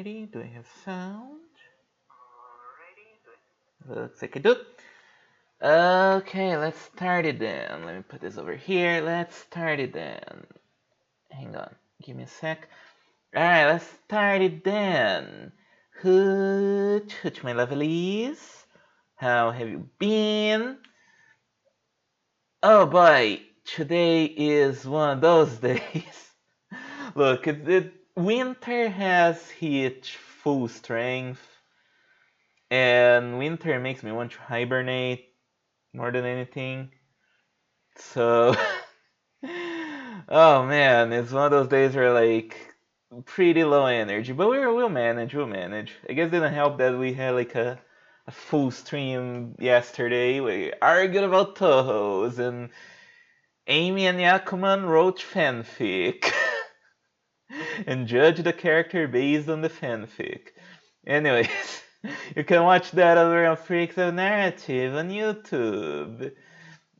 Alrighty, do I have sound? Looks like I do. Okay, let's start it then. Let me put this over here. Let's start it then. Hang on, give me a sec. Alright, let's start it then. Hooch, my lovelies. How have you been? Oh boy, today is one of those days. Look, winter has hit full strength, and winter makes me want to hibernate more than anything. So, oh man, it's one of those days where like pretty low energy, but we'll manage. We'll manage. I guess it didn't help that we had like a full stream yesterday. We argued about Tohos, and Amy and Yakuman wrote fanfic and judged the character based on the fanfic. Anyways, you can watch that over on Freaks of Narrative on YouTube.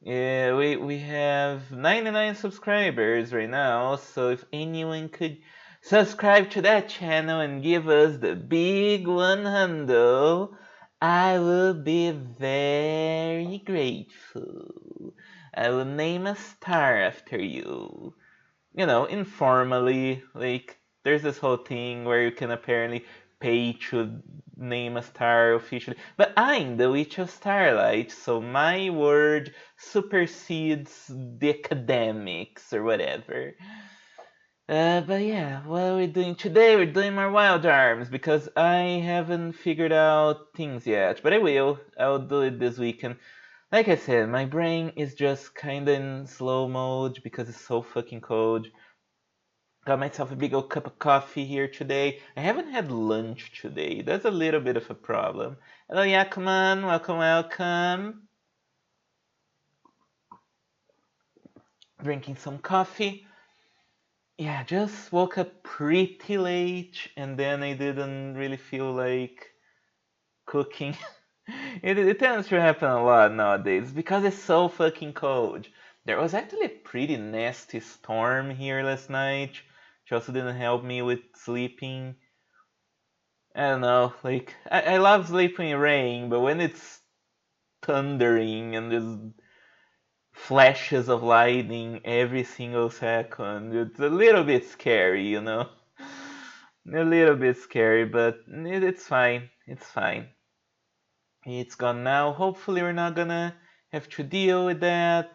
Yeah, we have 99 subscribers right now, so if anyone could subscribe to that channel and give us the big 100, I will be very grateful. I will name a star after you. You know, informally, like there's this whole thing where you can apparently pay to name a star officially. But I'm the Witch of Starlight, so my word supersedes the academics or whatever. But yeah, what are we doing today? We're doing more Wild Arms because I haven't figured out things yet. But I will. I'll do it this weekend. Like I said, my brain is just kinda in slow mode because it's so fucking cold. Got myself a big old cup of coffee here today. I haven't had lunch today. That's a little bit of a problem. Hello, Yakuman. Welcome, welcome. Drinking some coffee. Yeah, just woke up pretty late and then I didn't really feel like cooking. It tends to happen a lot nowadays because it's so fucking cold. There was actually a pretty nasty storm here last night, which also didn't help me with sleeping. I don't know, like I love sleeping in rain, but when it's thundering and there's flashes of lightning every single second, it's a little bit scary, you know? A little bit scary, but it's fine. It's fine. It's gone now. Hopefully we're not gonna have to deal with that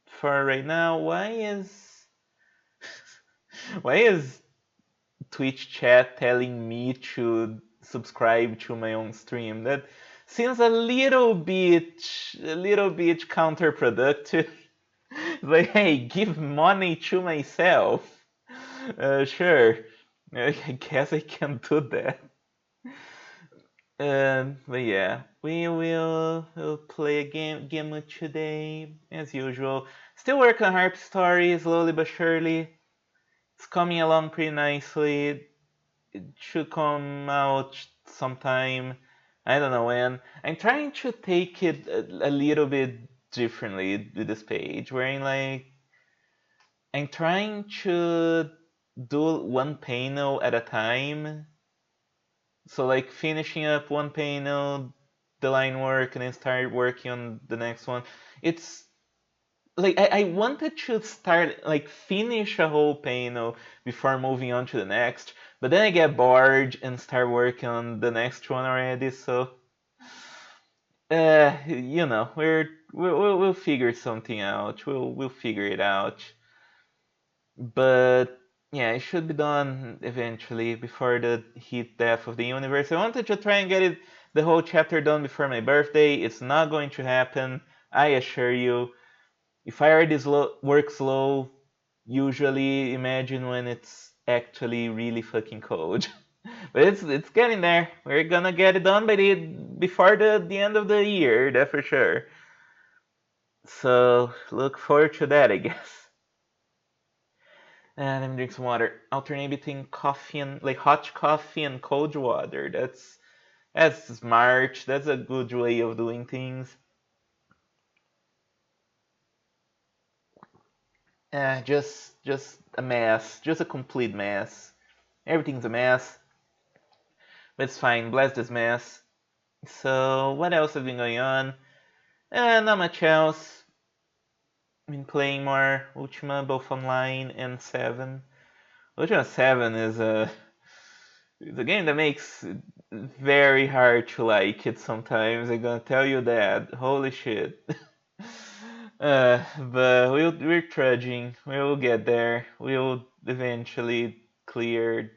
for right now. Why is Twitch chat telling me to subscribe to my own stream? That seems a little bit counterproductive. Like, hey, give money to myself. Sure. I guess I can do that. But yeah, we'll play a game today as usual. Still working on Harp Story slowly but surely. It's coming along pretty nicely. It should come out sometime. I don't know when. I'm trying to take it a little bit differently with this page, wherein like I'm trying to do one panel at a time. So like finishing up one panel, the line work, and then start working on the next one. It's like I wanted to start like finish a whole panel before moving on to the next, but then I get bored and start working on the next one already. So we'll figure something out. We'll figure it out. But yeah, it should be done eventually before the heat death of the universe. I wanted to try and get it the whole chapter done before my birthday. It's not going to happen, I assure you. If I already work slow, usually imagine when it's actually really fucking cold. But it's getting there. We're gonna get it done before the end of the year, that's for sure. So look forward to that, I guess. And let me drink some water. Alternate between coffee and like hot coffee and cold water. That's smart. That's a good way of doing things. Just a mess. Just a complete mess. Everything's a mess. But it's fine, bless this mess. So, what else has been going on? Not much else. Been playing more Ultima, both online and 7. Ultima 7 is it's a game that makes it very hard to like it sometimes. I'm gonna tell you that. Holy shit. But we're trudging. We'll get there. We'll eventually clear.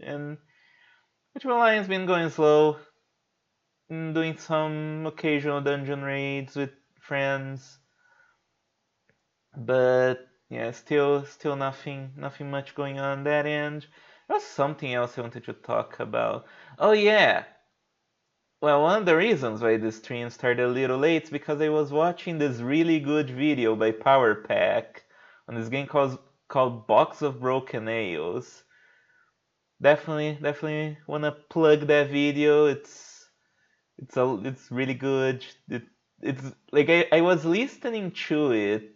And Ultima Online's been going slow. Doing some occasional dungeon raids with friends. But yeah, still nothing much going on that end. There was something else I wanted to talk about. Oh yeah. Well, one of the reasons why this stream started a little late is because I was watching this really good video by PowerPack on this game called Box of Broken Nails. Definitely wanna plug that video. It's really good. It's like I was listening to it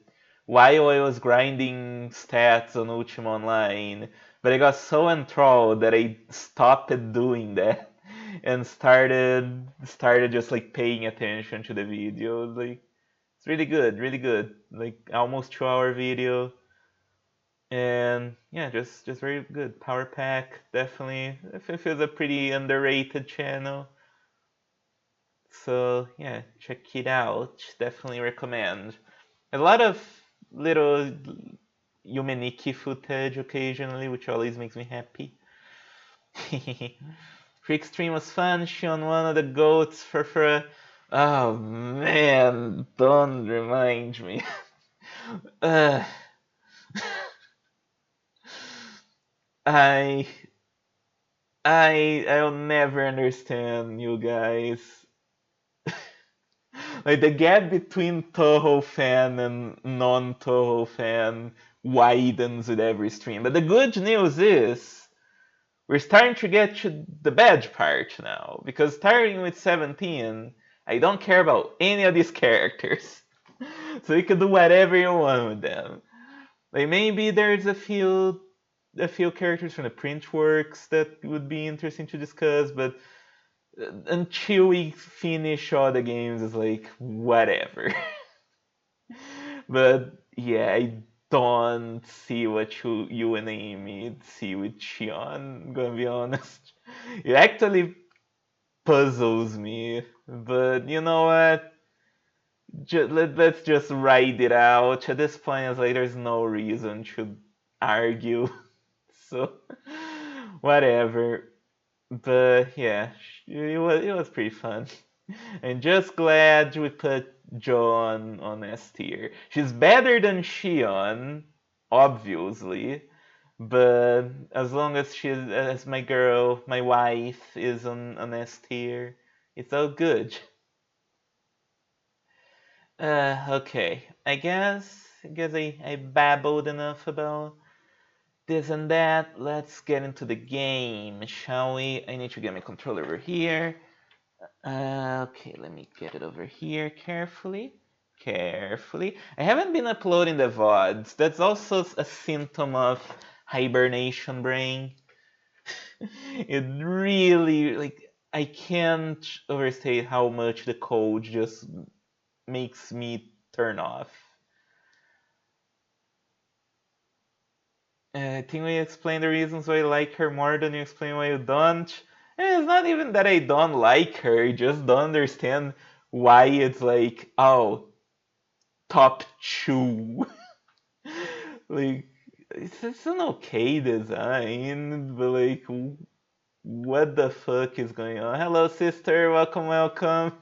while I was grinding stats on Ultima Online, but I got so enthralled that I stopped doing that and started just like paying attention to the video. Like it's really good, really good. Like almost 2 hour video. And yeah, just very good. Power Pack definitely. It feels a pretty underrated channel. So yeah, check it out. Definitely recommend. A lot of little Yumeniki footage occasionally, which always makes me happy. Freak stream was fun. She on one of the goats for. Oh man, don't remind me. uh, I I'll never understand you guys. Like the gap between Toho fan and non-Toho fan widens with every stream. But the good news is we're starting to get to the bad part now. Because starting with 17, I don't care about any of these characters. So you can do whatever you want with them. Like maybe there's a few characters from the print works that would be interesting to discuss, but until we finish all the games, it's like whatever. But yeah, I don't see what you and Amy see with Shion. I'm gonna be honest. It actually puzzles me, but you know what? Let's just ride it out. At this point, it's like there's no reason to argue. So whatever. But yeah, it was pretty fun. And just glad we put Jo on S tier. She's better than Shion, obviously, but as long as as my girl, my wife is on S tier, it's all good. Okay. I guess I babbled enough about this and that. Let's get into the game, shall we? I need to get my controller over here. Okay, let me get it over here carefully. Carefully. I haven't been uploading the VODs. That's also a symptom of hibernation brain. It really, like, I can't overstate how much the code just makes me turn off. I think we explained the reasons why I like her more than you explain why you don't. And it's not even that I don't like her, I just don't understand why it's like, oh, top 2. Like, it's an okay design, but like, what the fuck is going on? Hello, sister, welcome.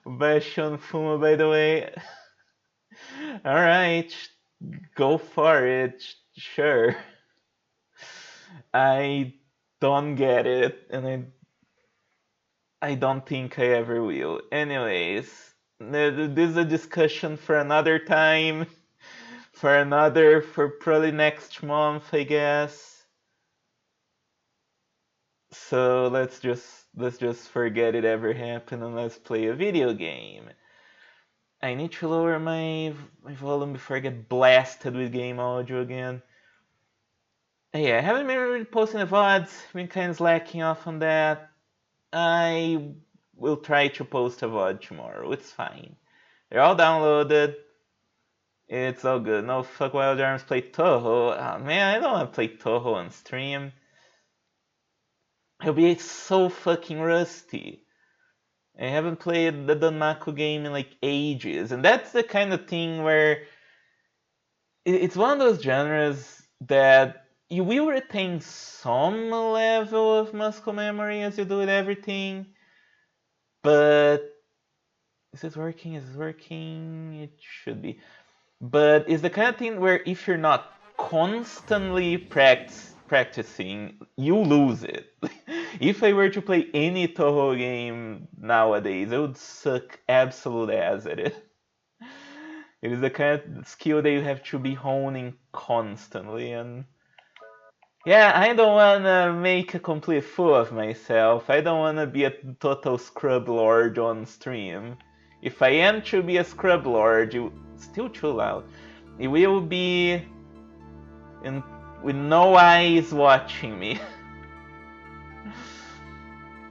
Bastion Fuma, by the way. Alright, go for it, sure. I don't get it, and I don't think I ever will. Anyways, this is a discussion for another time, for probably next month, I guess. So let's just forget it ever happened and let's play a video game. I need to lower my volume before I get blasted with game audio again. Yeah, I haven't been really posting the VODs, been kind of slacking off on that. I will try to post a VOD tomorrow. It's fine. They're all downloaded. It's all good. No fuck Wild Arms play Toho. Oh, man, I don't want to play Toho on stream. I'll be so fucking rusty. I haven't played the Danmaku game in like ages, and that's the kind of thing where it's one of those genres that you will retain some level of muscle memory as you do with everything, but is this working? Is this working? It should be. But it's the kind of thing where if you're not constantly practicing, you lose it. If I were to play any Toho game nowadays, I would suck absolute ass at it. It is the kind of skill that you have to be honing constantly, and yeah, I don't wanna make a complete fool of myself. I don't wanna be a total scrub lord on stream. If I am to be a scrub lord, you still too loud. It will be in, with no eyes watching me.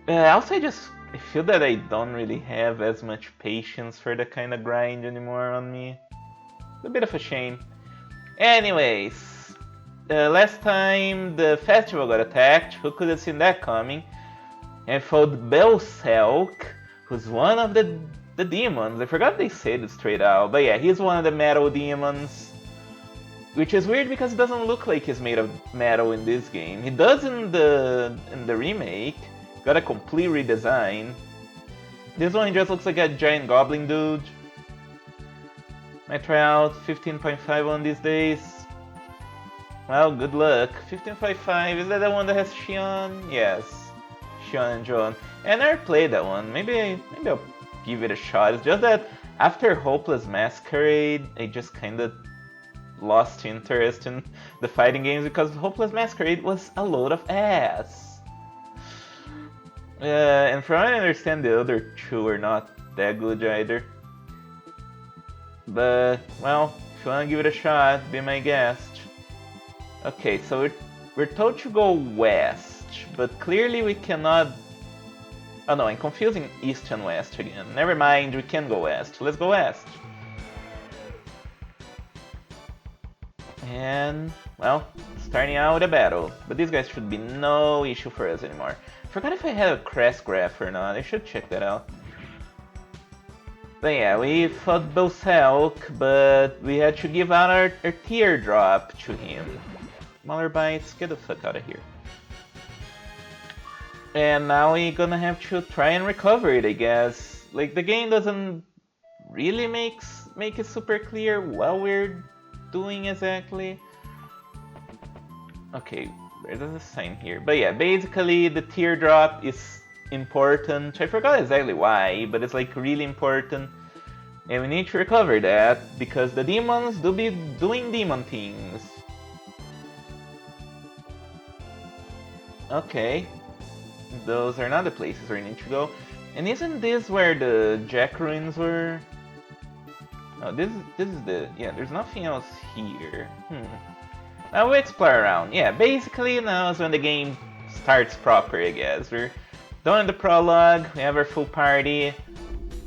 Also, I feel that I don't really have as much patience for the kind of grind anymore on me. It's a bit of a shame. Anyways, last time the festival got attacked, who could have seen that coming? And fought Belselk, who's one of the demons. I forgot they said it straight out, but yeah, he's one of the metal demons. Which is weird because it doesn't look like he's made of metal in this game. He does in the remake. Got a complete redesign. This one just looks like a giant goblin dude. Might try out 15.5 on these days. Well, good luck. 15.5, is that the one that has Xion? Yes. Xion and John. And I never played that one. Maybe I'll give it a shot. It's just that after Hopeless Masquerade, I just kinda lost interest in the fighting games because Hopeless Masquerade was a load of ass. And from what I understand, the other two are not that good either. But, well, if you wanna give it a shot, be my guest. Okay, so we're told to go west, but clearly we cannot... Oh no, I'm confusing east and west again. Never mind, we can go west. Let's go west. And, well, starting out with a battle. But these guys should be no issue for us anymore. Forgot if I had a crest graph or not. I should check that out. But yeah, we fought Belselk, but we had to give out our teardrop to him. Mallerbites, get the fuck out of here. And now we're gonna have to try and recover it, I guess. Like, the game doesn't really make it super clear what we're doing exactly. Okay, there's a sign here. But yeah, basically the teardrop is important. I forgot exactly why, but it's like really important. And we need to recover that because the demons do be doing demon things. Okay, those are not the places where we need to go. And isn't this where the Jack ruins were? No, this is the... yeah, there's nothing else here. Now we explore around. Yeah, basically now is when the game starts proper, I guess. We're done the prologue, we have our full party.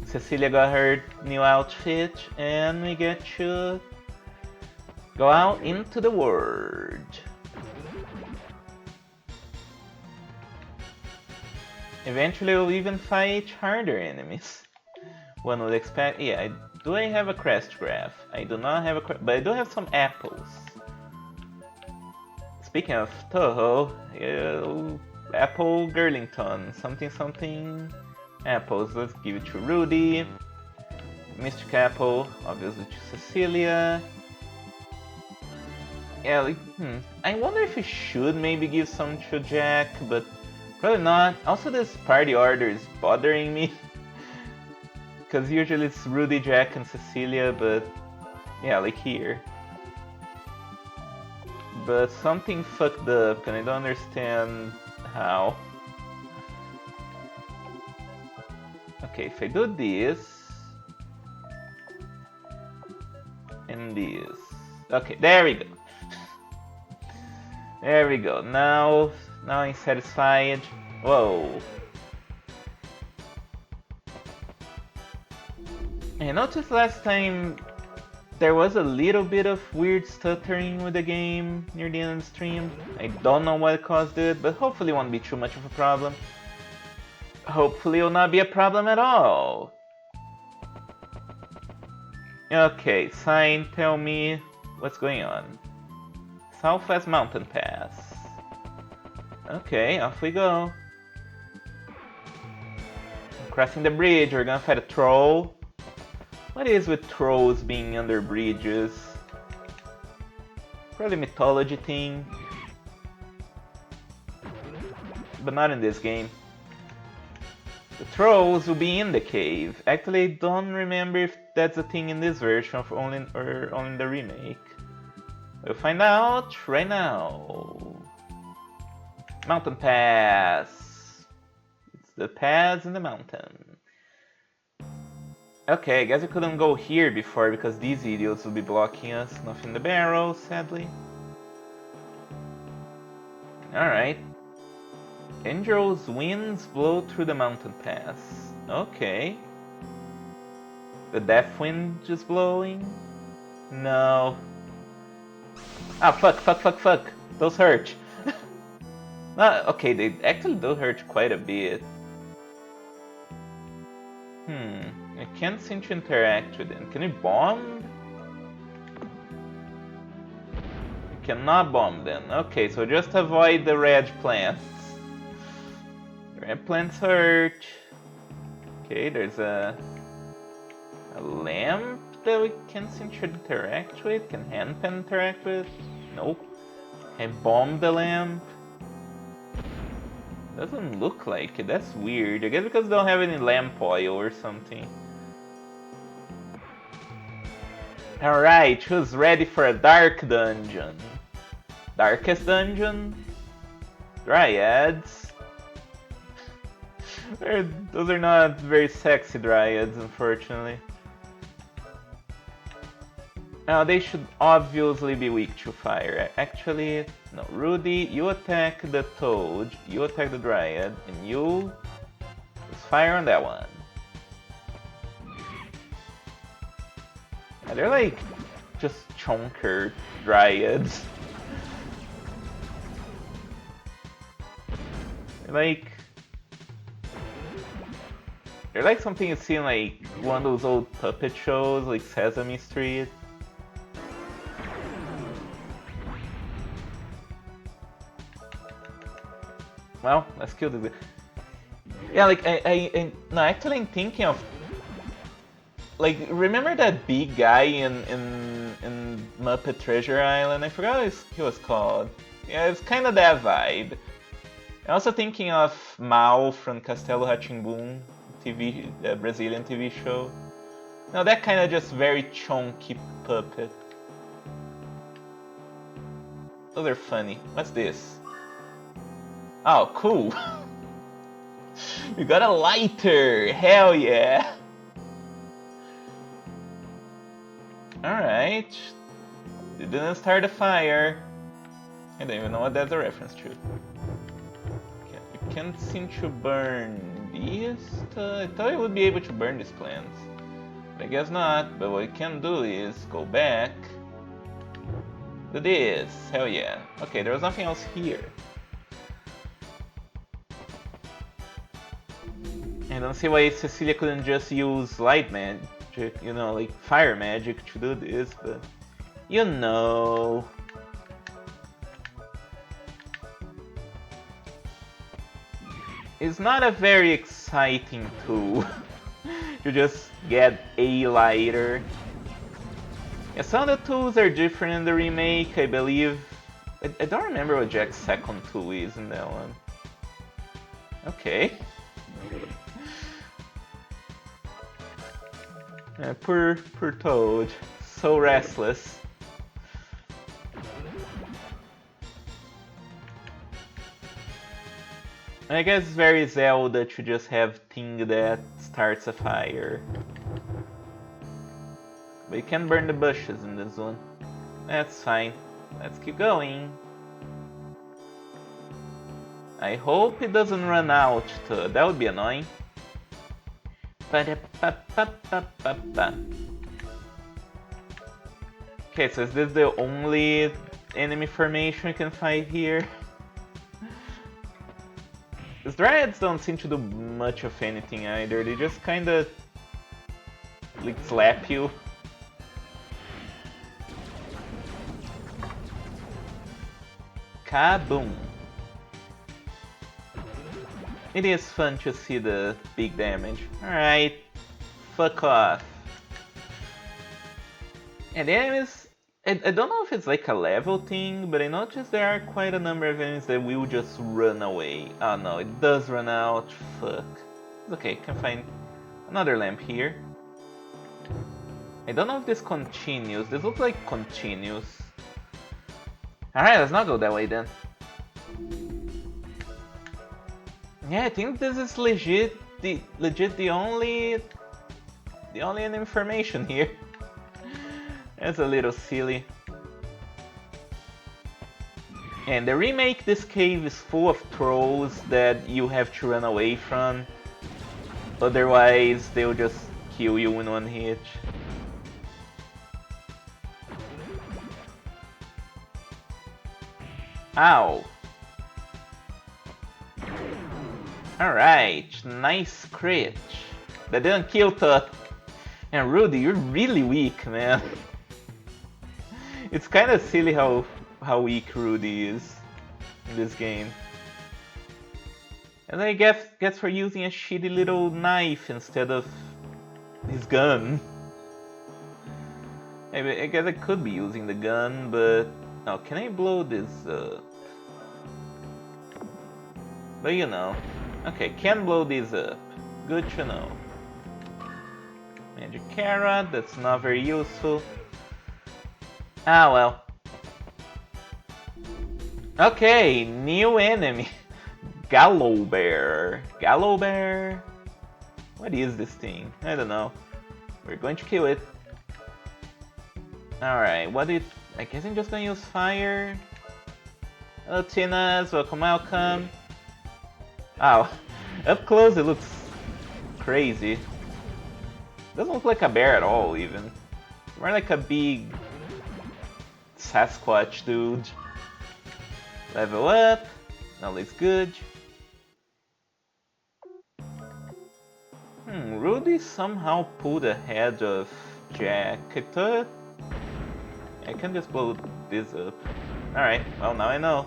Cecilia got her new outfit, and we get to go out into the world. Eventually we'll even fight harder enemies. One would expect... yeah, do I have a crest graph? I do not have a crest... but I do have some apples. Speaking of Toho, Apple Girlington, something apples. Let's give it to Rudy. Mystic Apple, obviously to Cecilia. Yeah, like, I wonder if we should maybe give some to Jack, but probably not. Also, this party order is bothering me. Because usually it's Rudy, Jack, and Cecilia, but yeah, like here. But something fucked up, and I don't understand how. Okay, if I do this... and this... okay, there we go. There we go. Now I'm satisfied. Whoa. I noticed last time there was a little bit of weird stuttering with the game near the end of the stream. I don't know what caused it, but hopefully it won't be too much of a problem. Hopefully it will not be a problem at all. Okay, sign, tell me what's going on. Southwest Mountain Pass. Okay, off we go. Crossing the bridge, we're gonna fight a troll. What is with trolls being under bridges? Probably mythology thing. But not in this game. The trolls will be in the cave. Actually, I don't remember if that's a thing in this version or only in the remake. We'll find out right now. Mountain Pass. It's the pass in the mountain. Okay, I guess we couldn't go here before because these idiots will be blocking us. Nothing in the barrel, sadly. Alright. Angel's winds blow through the mountain pass. Okay. The death wind just blowing? No. Ah, fuck. Those hurt. Okay, they actually do hurt quite a bit. I can't seem to interact with them. Can we bomb? We cannot bomb them. Okay, so just avoid the red plants. The red plants hurt. Okay, there's a lamp that we can't seem to interact with. Can Handpan interact with? Nope. Can bomb the lamp? Doesn't look like it. That's weird. I guess because they don't have any lamp oil or something. Alright, who's ready for a dark dungeon? Darkest dungeon? Dryads. Those are not very sexy dryads, unfortunately. Now, they should obviously be weak to fire. Actually, no. Rudy, you attack the toad, you attack the dryad, and you just fire on that one. Yeah, they're like just chonker dryads. They're like something you see in like one of those old puppet shows, like Sesame Street. Well, let's kill this guy. Yeah, like no, actually I'm thinking of like, remember that big guy in Muppet Treasure Island? I forgot what he was called. Yeah, it's kind of that vibe. I'm also thinking of Mal from Castelo Rá-Tim-Bum TV, Brazilian TV show. No, that kind of just very chunky puppet. Those are funny. What's this? Oh, cool. You got a lighter! Hell yeah! Alright. You didn't start a fire. I don't even know what that's a reference to. You can't seem to burn these. I thought you would be able to burn these plants. But I guess not. But what you can do is go back. Do this. Hell yeah. Okay, there was nothing else here. I don't see why Cecilia couldn't just use light magic, you know, like fire magic to do this, but you know. It's not a very exciting tool to just get a lighter. Yeah, some of the tools are different in the remake, I believe. I don't remember what Jack's second tool is in that one. Okay. Poor Toad, so restless. I guess it's very Zelda to just have thing that starts a fire. But you can burn the bushes in this one. That's fine. Let's keep going. I hope it doesn't run out, that would be annoying. Ba-da-ba-ba-ba-ba-ba. Okay, so is this the only enemy formation we can fight here? Because Dryads don't seem to do much of anything either, they just kinda like slap you. Kaboom! It is fun to see the big damage. Alright, fuck off. And the enemies, I don't know if it's like a level thing, but I noticed there are quite a number of enemies that will just run away. Oh no, it does run out, fuck. It's okay, can find another lamp here. I don't know if this continues, this looks like continues. Alright, let's not go that way then. Yeah, I think this is legit the only enemy formation here. That's a little silly. And the remake, this cave is full of trolls that you have to run away from. Otherwise, they'll just kill you in one hit. Ow! Alright, nice crit. That didn't kill Tut. And Rudy, you're really weak, man. It's kind of silly how weak Rudy is in this game. And I guess for using a shitty little knife instead of his gun. I guess I could be using the gun, but... Oh, can I blow this up? But you know. Okay, can blow these up. Good to know. Magic Carrot, that's not very useful. Ah well. Okay, new enemy. Gallowbear. Gallowbear? What is this thing? I don't know. We're going to kill it. Alright, I guess I'm just gonna use fire. Hello Tinas, welcome. Ow. Up close it looks crazy. Doesn't look like a bear at all even. More like a big Sasquatch dude. Level up. That looks good. Rudy somehow pulled ahead of Jack. I thought I can just blow this up. Alright, well now I know.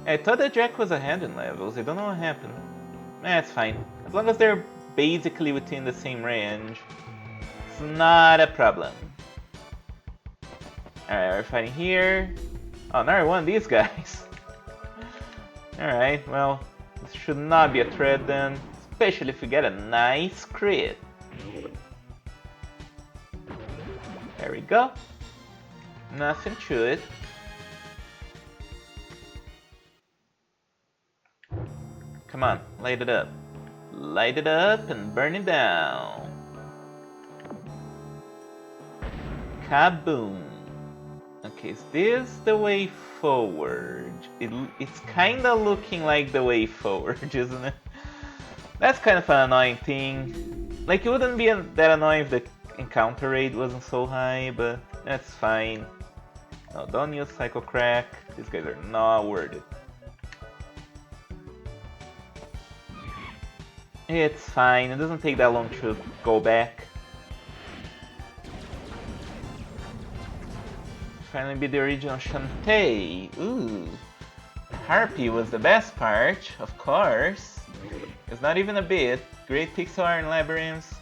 I thought that Jack was ahead in levels, I don't know what happened. It's fine. As long as they're basically within the same range, it's not a problem. Alright, we're fighting here. Oh, another one of these guys. Alright, well, this should not be a threat then. Especially if we get a nice crit. There we go. Nothing to it. Come on, light it up. Light it up and burn it down. Kaboom. Okay, is this the way forward? It's kinda looking like the way forward, isn't it? That's kind of an annoying thing. Like, it wouldn't be that annoying if the encounter rate wasn't so high, but that's fine. No, don't use Psycho Crack. These guys are not worth it. It's fine, it doesn't take that long to go back. Finally be the original Shantae. Ooh. Harpy was the best part, of course. It's not even a bit. Great pixel art and labyrinths.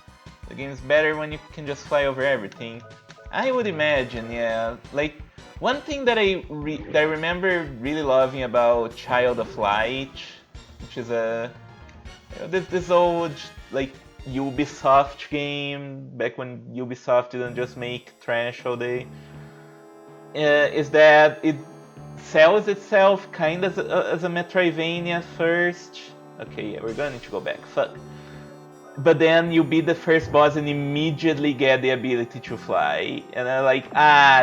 The game's better when you can just fly over everything. I would imagine, yeah. Like, one thing that I remember really loving about Child of Light, which is this old like Ubisoft game back when Ubisoft didn't just make trash all day, is that it sells itself kind of as a Metroidvania first. Okay, yeah, we're gonna need to go back. Fuck. But then you beat the first boss and immediately get the ability to fly, and I'm like,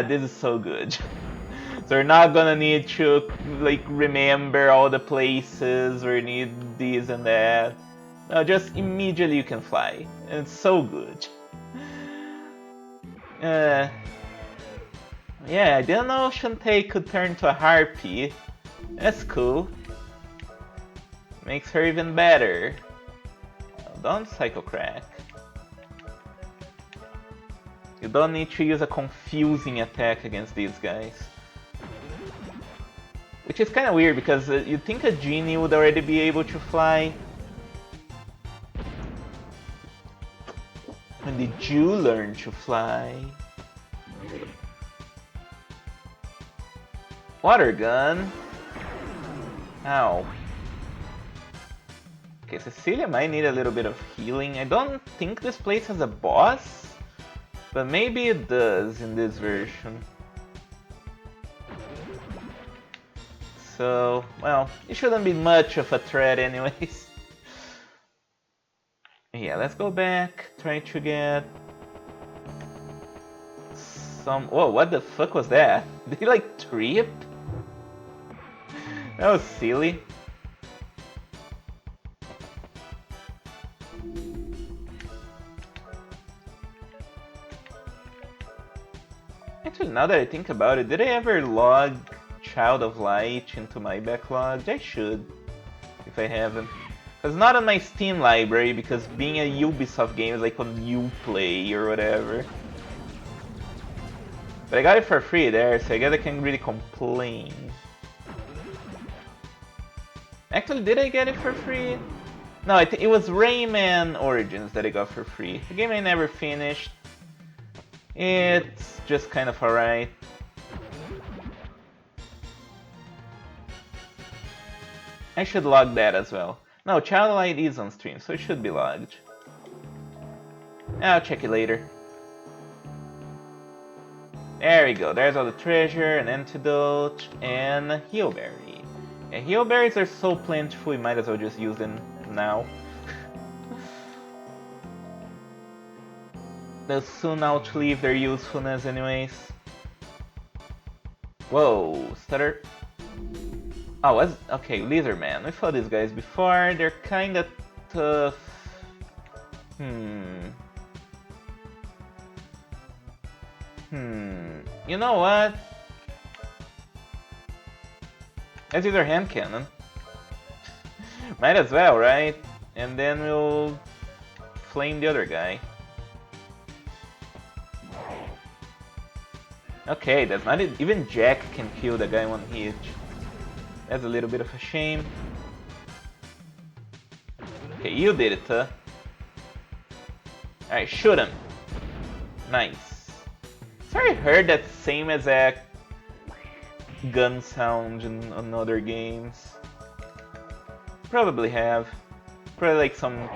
this is so good. So we're not gonna need to like remember all the places or need this and that. No, just immediately you can fly. And it's so good. Yeah, I didn't know Shantae could turn to a harpy. That's cool. Makes her even better. Don't Psycho Crack. You don't need to use a confusing attack against these guys. Which is kind of weird because you'd think a genie would already be able to fly. When did you learn to fly? Water gun? Ow. Okay, Cecilia might need a little bit of healing. I don't think this place has a boss, but maybe it does in this version. So, well, it shouldn't be much of a threat anyways. Yeah, let's go back, try to get some... Whoa, what the fuck was that? Did he like trip? That was silly. Actually, now that I think about it, did I ever log Child of Light into my backlog? I should, if I haven't. It's not on my Steam library because being a Ubisoft game is like on Uplay or whatever. But I got it for free there, so I guess I can't really complain. Actually, did I get it for free? No, it was Rayman Origins that I got for free. A game I never finished. It's just kind of alright. I should log that as well. No, Child Light is on stream, so it should be logged. I'll check it later. There we go, there's all the treasure, an antidote, and a healberry. Yeah, healberries are so plentiful, you might as well just use them now. They'll soon outlive their usefulness anyways. Whoa, stutter. Oh, what's... Okay, Lizardman. We fought these guys before. They're kinda tough. You know what? Let's use our hand cannon. Might as well, right? And then we'll flame the other guy. Okay, that's not it. Even Jack can kill the guy one hit. That's a little bit of a shame. Okay, you did it, huh? Alright, shoot him. Nice. Sorry, I heard that same exact gun sound in other games. Probably have. Probably like some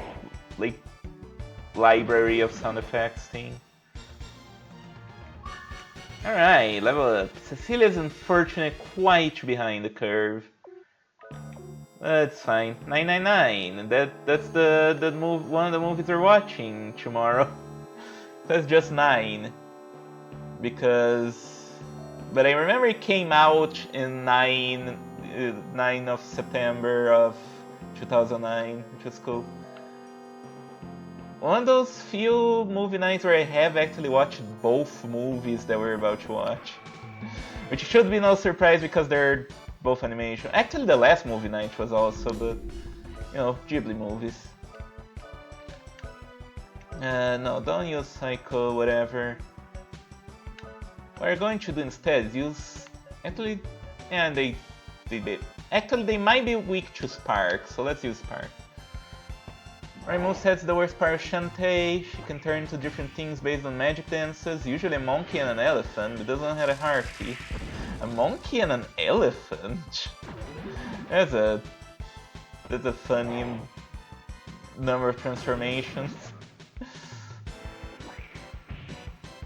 like library of sound effects thing. Alright, level up. Cecilia's unfortunately quite behind the curve. That's fine. 999. That's the move. One of the movies we're watching tomorrow. That's just 9. Because, but I remember it came out in 9 of September of 2009, which was cool. One of those few movie nights where I have actually watched both movies that we're about to watch. Which should be no surprise because they're both animation. Actually, the last movie night was also, but you know, Ghibli movies. No, don't use Psycho, whatever. What we're going to do instead is use... Actually, yeah, they did. Actually, they might be weak to Spark, so let's use Spark. Right, moveset's the worst part of Shantae. She can turn into different things based on magic dances, usually a monkey and an elephant, but doesn't have a harpy. A monkey and an elephant? That's a funny number of transformations.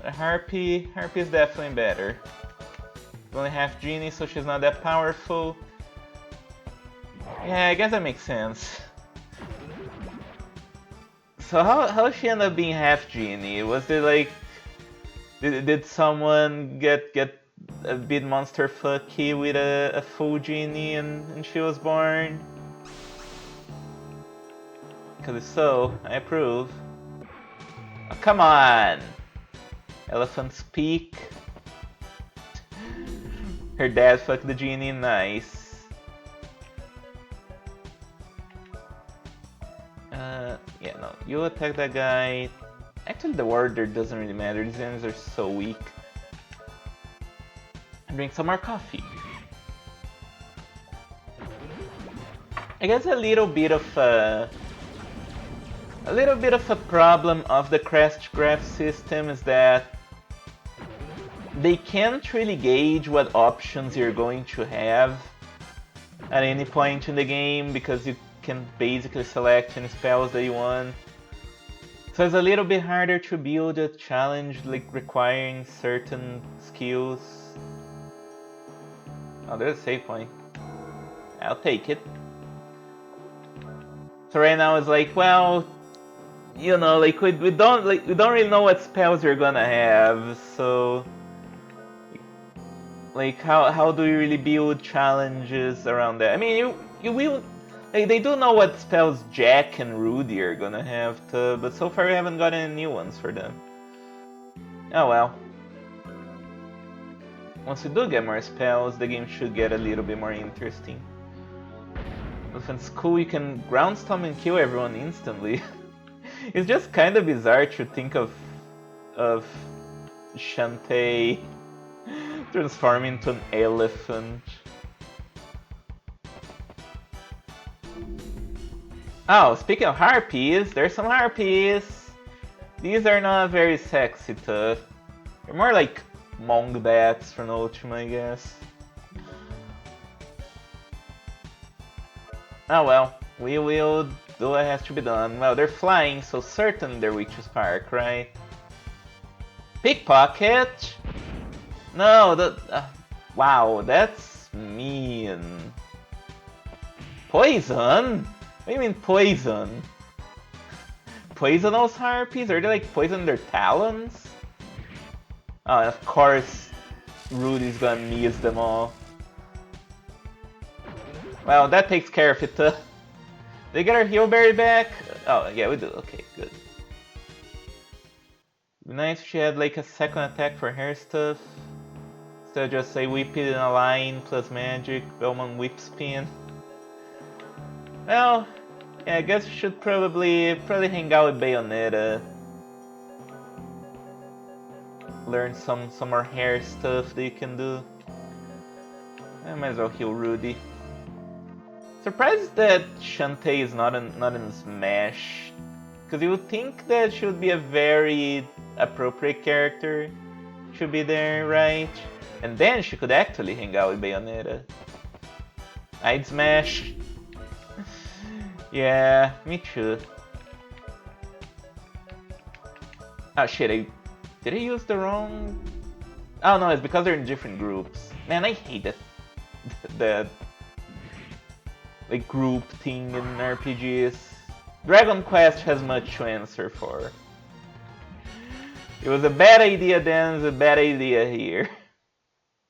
A harpy is definitely better. She's only half genie, so she's not that powerful. Yeah, I guess that makes sense. So how she end up being half genie? Was it like did someone get a bit monster fucky with a full genie and she was born? Technically so, I approve. Oh, come on! Elephant's Peak. Her dad fucked the genie, nice. Yeah, no, you attack that guy. Actually, the order doesn't really matter, these enemies are so weak. Drink some more coffee. I guess a little bit of a problem of the Crash Graph system is that they can't really gauge what options you're going to have at any point in the game because you can basically select any spells that you want. So it's a little bit harder to build a challenge like requiring certain skills. Oh, there's a save point. I'll take it. So right now it's like, well, you know, like we don't really know what spells you're gonna have, so like how do you really build challenges around that? I mean, you will. They do know what spells Jack and Rudy are gonna have, but so far we haven't got any new ones for them. Oh well. Once we do get more spells, the game should get a little bit more interesting. If in school you can ground stomp and kill everyone instantly. It's just kind of bizarre to think of Shantae transforming into an elephant. Oh, speaking of harpies, there's some harpies. These are not very sexy tough. They're more like Mong bats from Ultima, I guess. Oh well, we will do what has to be done. Well, they're flying, so certain they're Witch's Park, right? Pickpocket? No, wow, that's mean. Poison? What do you mean poison? Poisonous harpies? Are they like poison their talons? Oh, and of course, Rudy's gonna miss them all. Well, that takes care of it. They get our heal berry back? Oh, yeah, we do. Okay, good. Be nice if she had like a second attack for her stuff. Instead of just say whip it in a line plus magic, Belmont whip spin. Well, yeah, I guess we should probably hang out with Bayonetta. Learn some more hair stuff that you can do. I might as well heal Rudy. Surprised that Shantae is not in Smash, because you would think that she would be a very appropriate character. Should be there, right? And then she could actually hang out with Bayonetta. I'd Smash. Yeah, me too. Oh shit, did I use the wrong... Oh no, it's because they're in different groups. Man, I hate that like group thing in RPGs. Dragon Quest has much to answer for. It was a bad idea then, it's a bad idea here.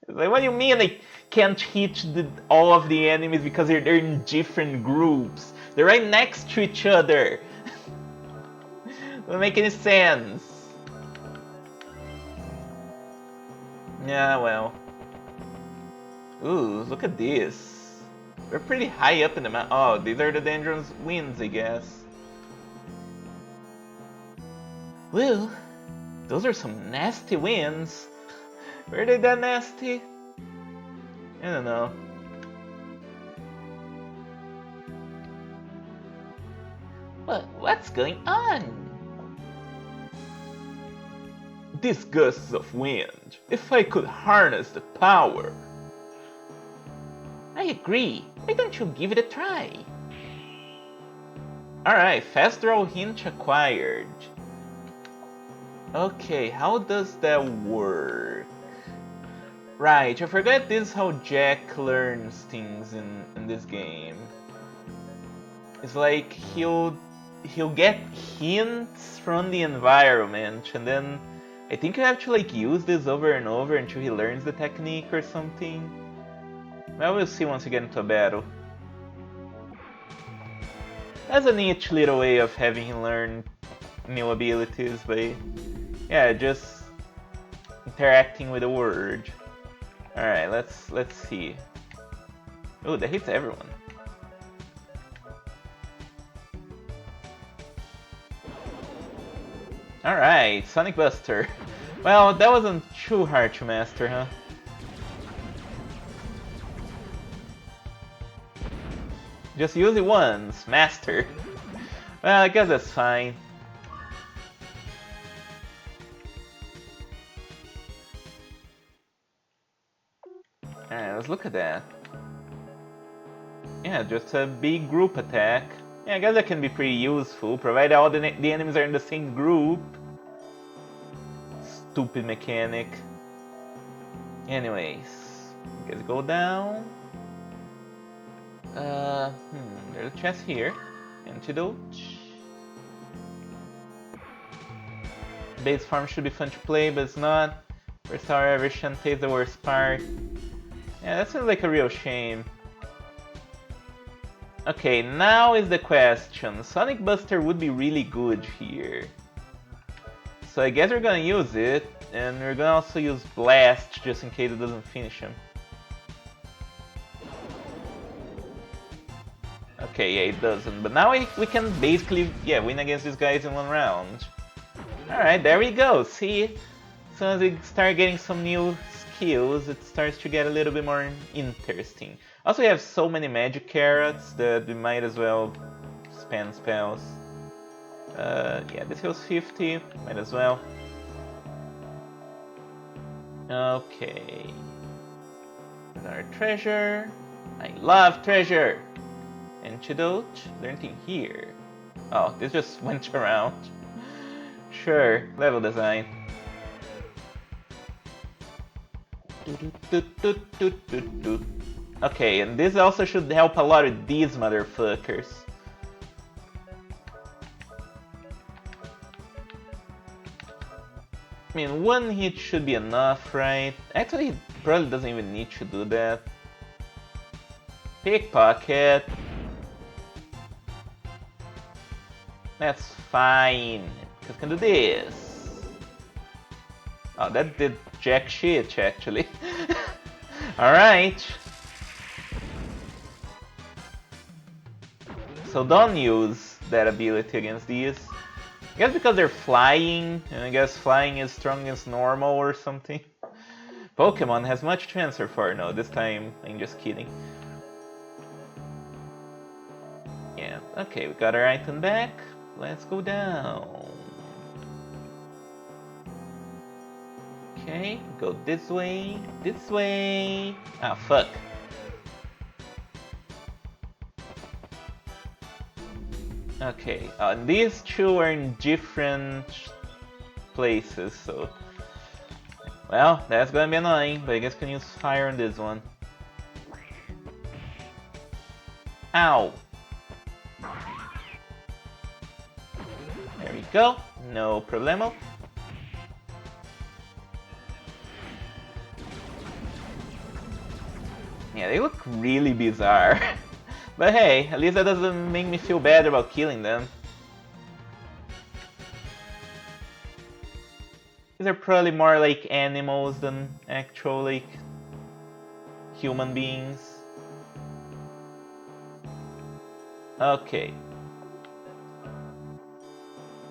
It's like, what do you mean they can't hit all of the enemies because they're in different groups? They're right next to each other. Doesn't make any sense. Yeah, well. Ooh, look at this. We're pretty high up in the mountain. Oh, these are the dangerous winds, I guess. Well, those are some nasty winds. Were they that nasty? I don't know. What's going on? These gusts of wind. If I could harness the power. I agree. Why don't you give it a try? Alright, fast draw hint acquired. Okay, how does that work? Right, I forgot this is how Jack learns things in this game. It's like he'll get hints from the environment, and then I think you have to like use this over and over until he learns the technique or something. Well, we'll see once we get into a battle. That's a neat little way of having him learn new abilities by, yeah, just interacting with the word. All right, let's see. Oh, that hits everyone. All right, Sonic Buster. Well, that wasn't too hard to master, huh? Just use it once, master. Well, I guess that's fine. Alright, let's look at that. Yeah, just a big group attack. Yeah, I guess that can be pretty useful, provided all the enemies are in the same group. Stupid mechanic. Anyways, let's go down. There's a chest here. Antidote. Base farm should be fun to play, but it's not. First tower ever, Shantae's the worst part. Yeah, that sounds like a real shame. Okay, now is the question. Sonic Buster would be really good here. So I guess we're gonna use it, and we're gonna also use Blast just in case it doesn't finish him. Okay, yeah, it doesn't. But now we can basically, yeah, win against these guys in one round. Alright, there we go. See, as soon as we start getting some new skills, it starts to get a little bit more interesting. Also, we have so many magic carrots that we might as well spend spells. Yeah, this heals 50, might as well. Okay. Another treasure. I love treasure! Antidote? Is there anything here? Oh, this just went around. Sure, level design. Okay, and this also should help a lot with these motherfuckers. I mean, one hit should be enough, right? Actually, it probably doesn't even need to do that. Pickpocket. That's fine, because I can do this. Oh, that did jack shit, actually. Alright. So don't use that ability against these. I guess because they're flying, and I guess flying is strong against normal or something. Pokemon has much to answer for. No, this time I'm just kidding. Yeah, okay, we got our item back. Let's go down. Okay, go this way, this way. Ah, fuck. Okay, these two are in different places, so... Well, that's gonna be annoying, but I guess I can use fire on this one. Ow! There we go, no problemo. Yeah, they look really bizarre. But hey, at least that doesn't make me feel bad about killing them. These are probably more like animals than actual, like, human beings. Okay.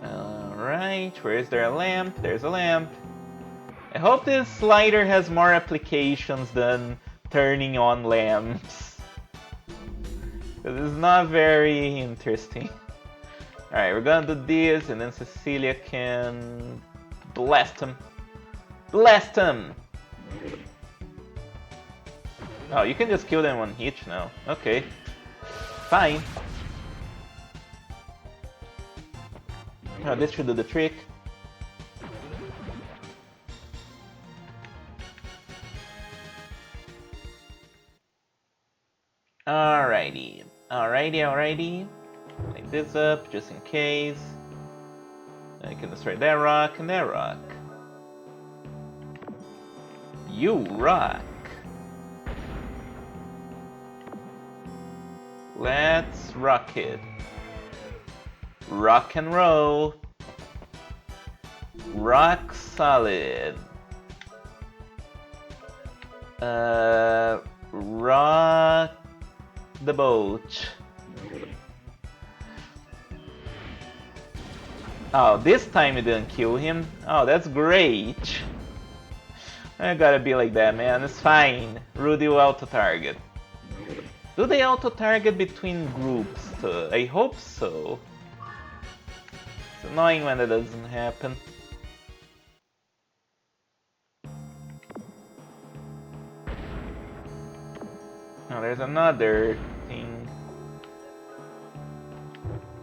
Alright, where is there a lamp? There's a lamp. I hope this slider has more applications than turning on lamps. Because it's not very interesting. Alright, we're gonna do this, and then Cecilia can blast him. Blast him! Oh, you can just kill them on hit now. Okay. Fine. Oh, this should do the trick. Alrighty. Alrighty. Light this up, just in case. I can destroy that rock and that rock. You rock! Let's rock it. Rock and roll. Rock solid. Rock the boat. Oh, this time you didn't kill him. Oh, that's great. I gotta be like that, man. It's fine. Rudy will auto-target. Do they auto-target between groups too? I hope so. It's annoying when that doesn't happen. Oh, there's another thing.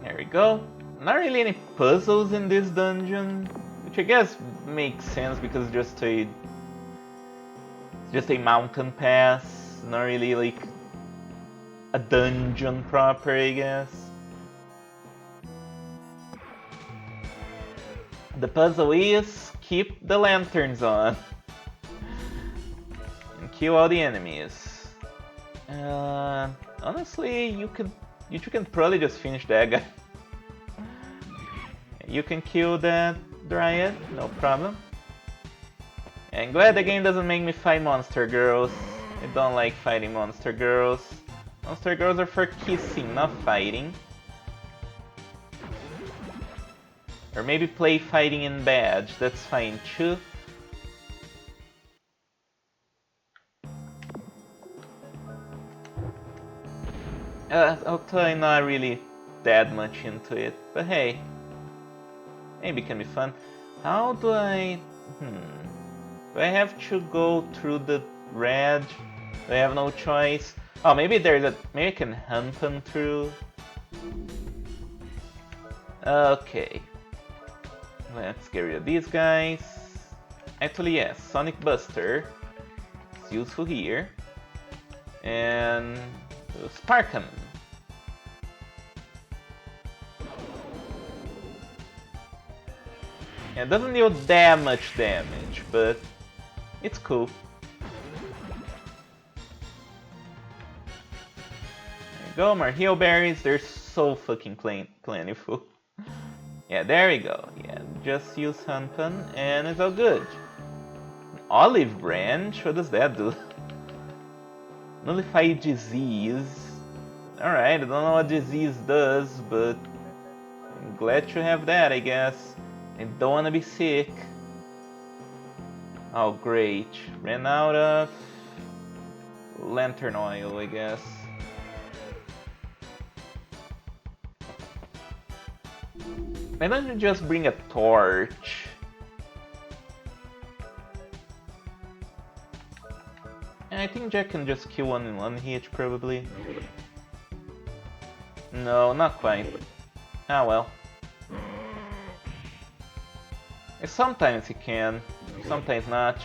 There we go. Not really any puzzles in this dungeon, which I guess makes sense because it's just a mountain pass, not really like a dungeon proper, I guess. The puzzle is keep the lanterns on and kill all the enemies. Honestly, you can probably just finish that guy. You can kill that Dryad, no problem. And glad the game doesn't make me fight monster girls. I don't like fighting monster girls. Monster girls are for kissing, not fighting. Or maybe play fighting in badge, that's fine too. I'm not really that much into it, but hey. Maybe it can be fun. How do I... Do I have to go through the red? Do I have no choice? Oh, maybe maybe I can hunt them through. Okay. Let's get rid of these guys. Actually, yes, Sonic Buster. It's useful here. And... Spark 'em. Yeah, it doesn't deal that much damage, but it's cool. There you go, more heal berries. They're so fucking plentiful. Yeah, there we go. Yeah, just use Hunpun and it's all good. An olive branch? What does that do? Nullify disease. Alright, I don't know what disease does, but I'm glad to have that, I guess. I don't want to be sick. Oh great, ran out of lantern oil, I guess. Why don't you just bring a torch? I think Jack can just kill one in one hit, probably. No, not quite. Ah well. Sometimes he can, sometimes not.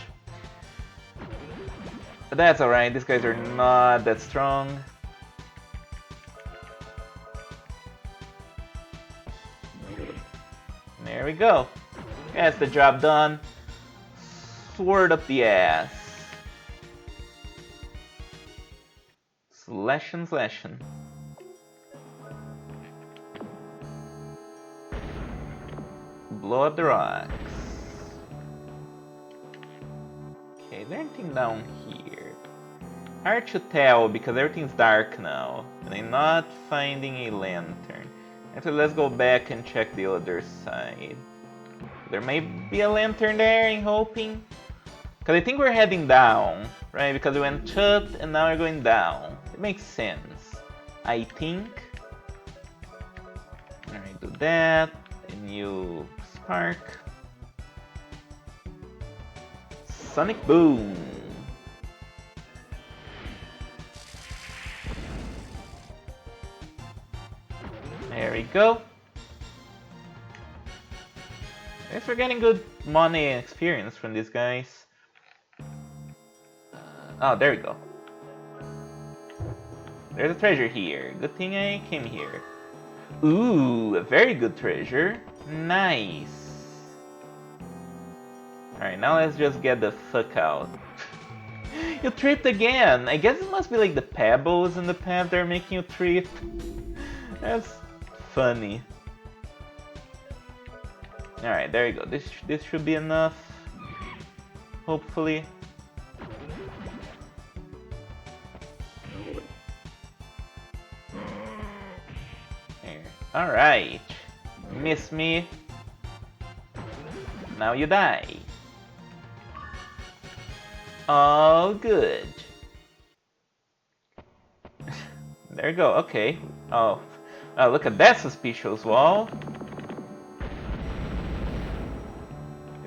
But that's alright, these guys are not that strong. There we go. That's the job done. Sword up the ass. Slashin', slashin'. Blow up the rocks. Okay, is there anything down here? Hard to tell because everything's dark now. And I'm not finding a lantern. Actually, let's go back and check the other side. There may be a lantern there, I'm hoping. Because I think we're heading down, right? Because we went up and now we're going down. It makes sense, I think. Alright, do that. And you spark. Sonic Boom. There we go. Guess we're getting good money and experience from these guys. Oh, there we go. There's a treasure here. Good thing I came here. Ooh, a very good treasure. Nice. Alright, now let's just get the fuck out. You tripped again! I guess it must be like the pebbles in the path that are making you trip. That's funny. Alright, there you go. This should be enough. Hopefully. Alright. Miss me. Now you die. Oh, good. There you go, okay. Oh, look at that suspicious wall.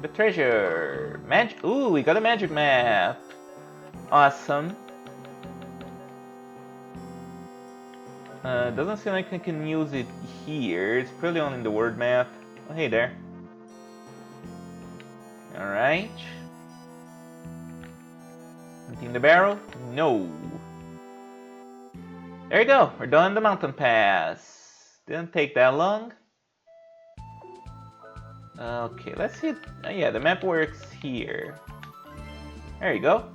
The treasure. Ooh, we got a magic map. Awesome. Doesn't seem like I can use it here. It's probably only in the word map. Oh, hey there. Alright. Anything in the barrel? No. There you go. We're done the mountain pass. Didn't take that long. Okay, let's see. Oh, yeah, the map works here. There you go.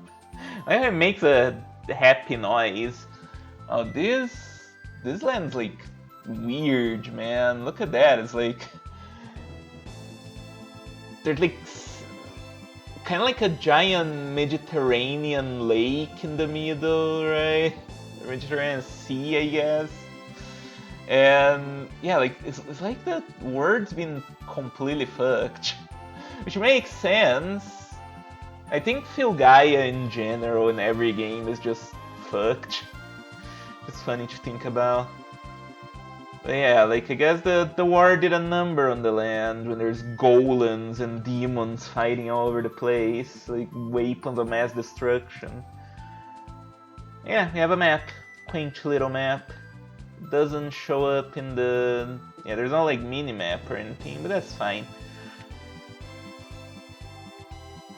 It makes a happy noise. Oh, this land's like weird, man. Look at that. It's like there's like kind of like a giant Mediterranean lake in the middle, right? Mediterranean Sea, I guess. And yeah, like it's like the word's been completely fucked, which makes sense. I think Filgaia in general in every game is just fucked. It's funny to think about. But yeah, like I guess the war did a number on the land when there's golems and demons fighting all over the place, like weapons of mass destruction. Yeah, we have a map. Quaint little map. Doesn't show up in the... Yeah, there's no like mini-map or anything, but that's fine.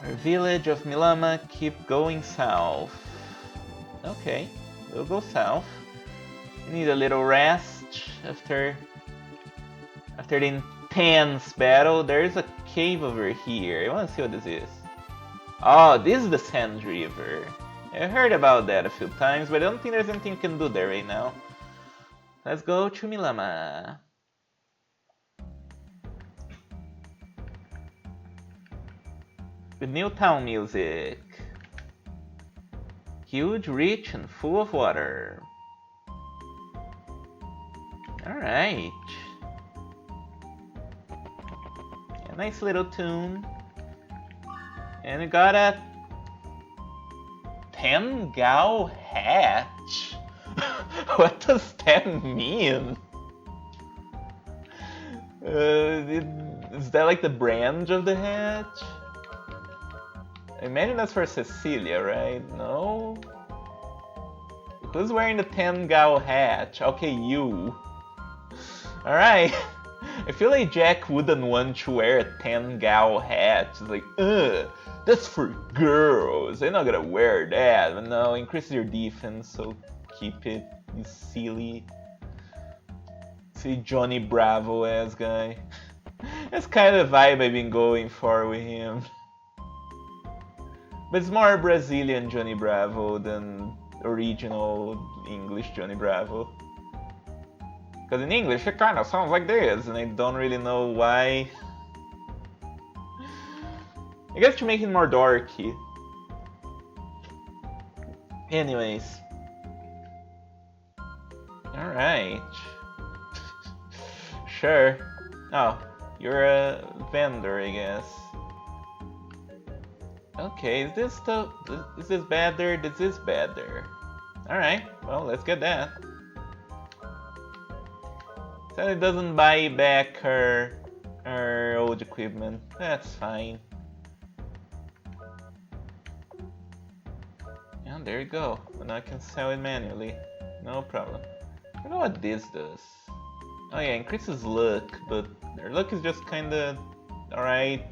Our village of Milama, keep going south. Okay, we'll go south. We need a little rest after the intense battle. There's a cave over here. I want to see what this is. Oh, this is the Sand River. I heard about that a few times, but I don't think there's anything you can do there right now. Let's go to Milama. With new town music. Huge, rich, and full of water. Alright. A nice little tune. And we got a Tengao hatch. What does that mean? Is that like the brand of the hatch? I imagine that's for Cecilia, right? No? Who's wearing the Tengao hatch? Okay, you. Alright. I feel like Jack wouldn't want to wear a Tengao hatch. It's like, ugh, that's for girls. They're not gonna wear that. But no, increases your defense, so keep it, you silly Johnny Bravo ass guy. That's kind of the vibe I've been going for with him. But it's more Brazilian Johnny Bravo than original English Johnny Bravo. Because in English it kind of sounds like this, and I don't really know why. I guess to make it more dorky. Anyways. Alright. Sure. Oh, you're a vendor, I guess. Okay, is this better? This is better. Alright, well, let's get that. Said it doesn't buy back her old equipment. That's fine. Yeah, there you go. And I can sell it manually. No problem. I don't know what this does. Oh yeah, increases luck, but their luck is just kinda alright.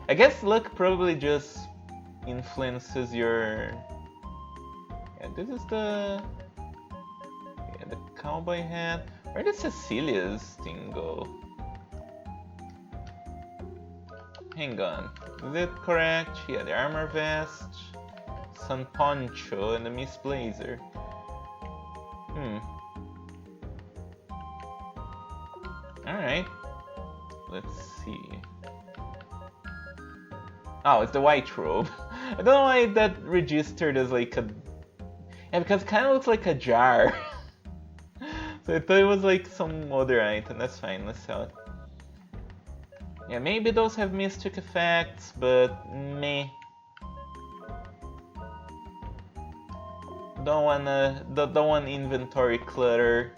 I guess luck probably just influences your... Yeah, this is the cowboy hat. Where did Cecilia's thing go? Hang on. Is it correct? Yeah, the armor vest, sun poncho, and the Miss Blazer. Alright. Let's see. Oh, it's the white robe. I don't know why that registered as like a... Yeah, because it kind of looks like a jar. So I thought it was like some other item. That's fine, let's sell it. Yeah, maybe those have mystic effects, but meh. Don't want inventory clutter,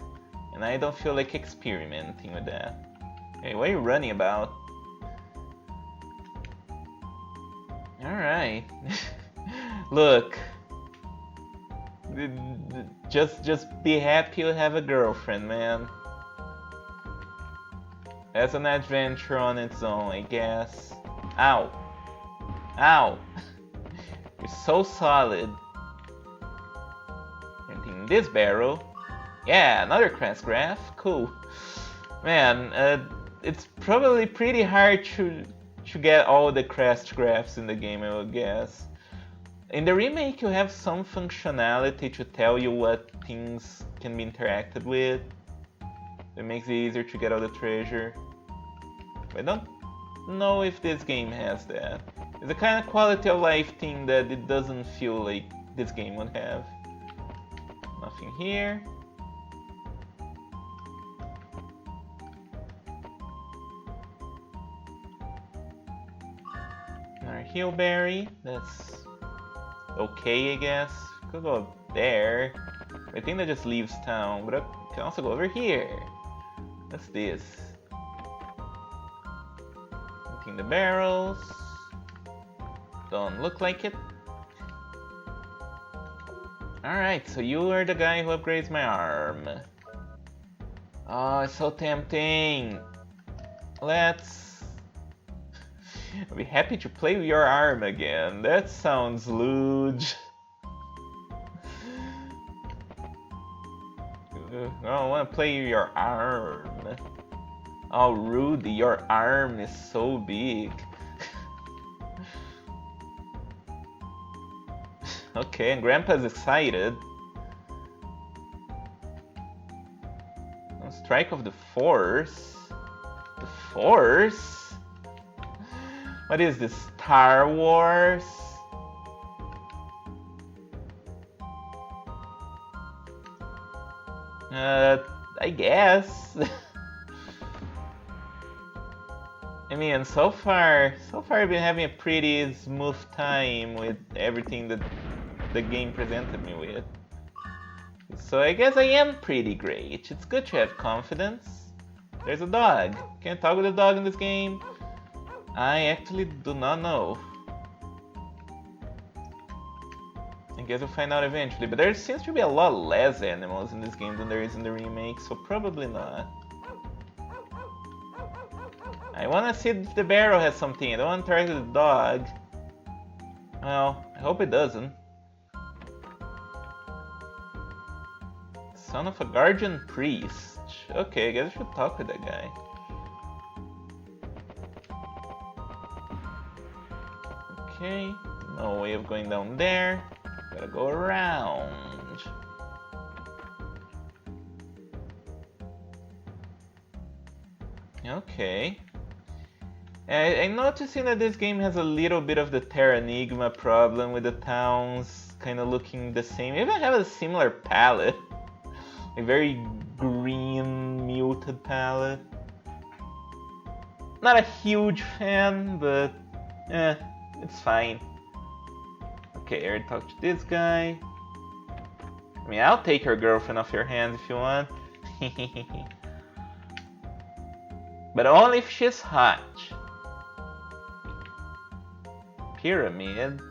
and I don't feel like experimenting with that. Hey, what are you running about? Alright. Look. Just be happy you have a girlfriend, man. That's an adventure on its own, I guess. Ow. Ow. You're so solid. Emptying this barrel. Yeah, another crest graph. Cool. Man, it's probably pretty hard to get all the crest graphs in the game, I would guess. In the remake, you have some functionality to tell you what things can be interacted with. It makes it easier to get all the treasure. But I don't know if this game has that. It's a kind of quality of life thing that it doesn't feel like this game would have. Nothing here. Another Heelberry. That's okay, I guess. Could go up there. I think that just leaves town, but I can also go over here. What's this? Emptying the barrels. Don't look like it. Alright, so you are the guy who upgrades my arm. Oh, it's so tempting. Let's... I'll be happy to play with your arm again. That sounds lewd. I want to play with your arm. Oh, Rudy, your arm is so big. Okay, and Grandpa's excited. Strike of the Force? The Force? What is this, Star Wars? I guess. I mean, so far I've been having a pretty smooth time with everything that the game presented me with. So I guess I am pretty great. It's good to have confidence. There's a dog. Can I talk with a dog in this game? I actually do not know. I guess we'll find out eventually, but there seems to be a lot less animals in this game than there is in the remake, so probably not. I want to see if the barrel has something. I don't want to target the dog. Well, I hope it doesn't. Son of a guardian priest. Okay, I guess I should talk with that guy. Okay, no way of going down there. Gotta go around. Okay. I'm noticing that this game has a little bit of the Terranigma problem with the towns kind of looking the same. Even have a similar palette. A very green, muted palette. Not a huge fan, but it's fine. Okay, I already talked to this guy. I mean, I'll take your girlfriend off your hands if you want. But only if she's hot. Pyramid.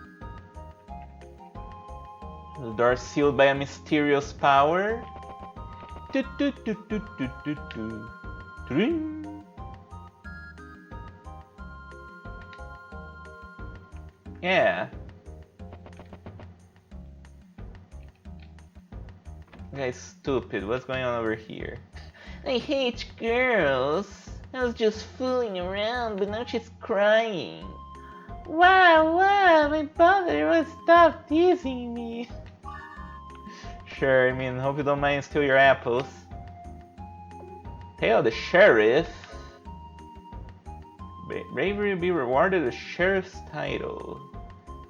The door sealed by a mysterious power. Yeah. Guy's stupid. What's going on over here? I hate girls. I was just fooling around, but now she's crying. Wow, my father will stop teasing me. Sure, I mean, hope you don't mind steal your apples. Tale of the Sheriff. Bravery be rewarded with Sheriff's title.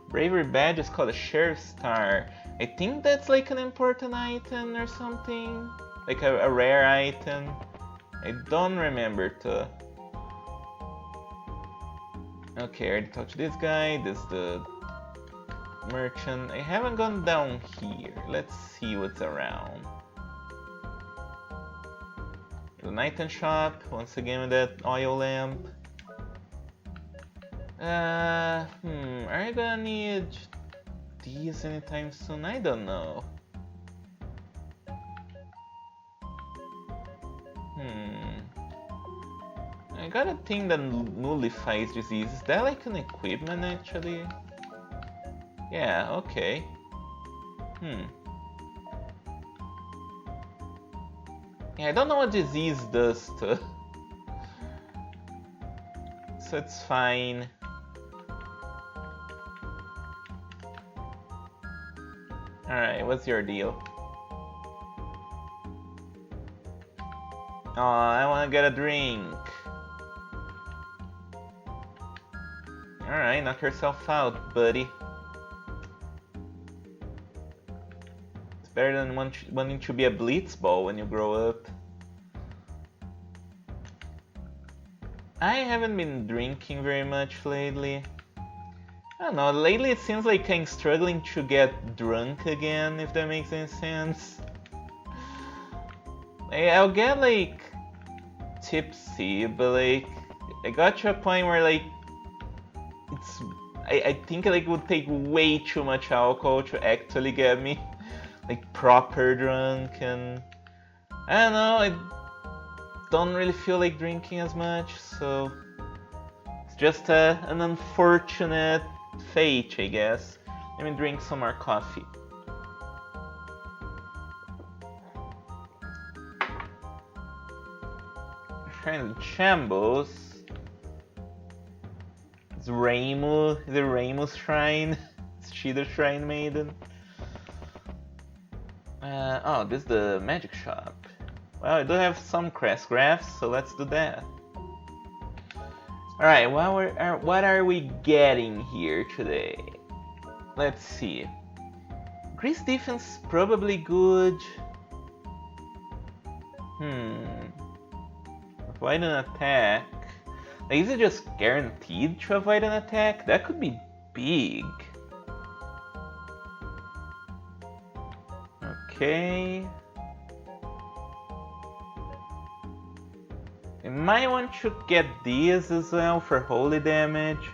Bravery badge is called a Sheriff's Star. I think that's like an important item or something. Like a rare item. I don't remember to. Okay, I already talked to this guy. This is the merchant. I haven't gone down here. Let's see what's around. An item shop, once again with that oil lamp. Are you gonna need these anytime soon? I don't know. I got a thing that nullifies disease. Is that like an equipment actually? Yeah, okay. Yeah, I don't know what disease does to. So it's fine. Alright, what's your deal? Oh, I wanna get a drink. Alright, knock yourself out, buddy. It's better than wanting to be a blitzball when you grow up. I haven't been drinking very much lately. I don't know, lately it seems like I'm struggling to get drunk again, if that makes any sense. I'll get like tipsy, but like I got to a point where like I think like it would take way too much alcohol to actually get me like proper drunk, and I don't know, I don't really feel like drinking as much, so it's just an unfortunate fate, I guess. Let me drink some more coffee. Shrine of Shambles. It's Reimu, the Reimu's shrine. Is she the shrine maiden? Oh, this is the magic shop. Well, I do have some crest graphs, so let's do that. Alright, what are we getting here today? Let's see. Grease defense probably good. Avoid an attack. Like, is it just guaranteed to avoid an attack? That could be big. Okay. You might want to get these as well for holy damage.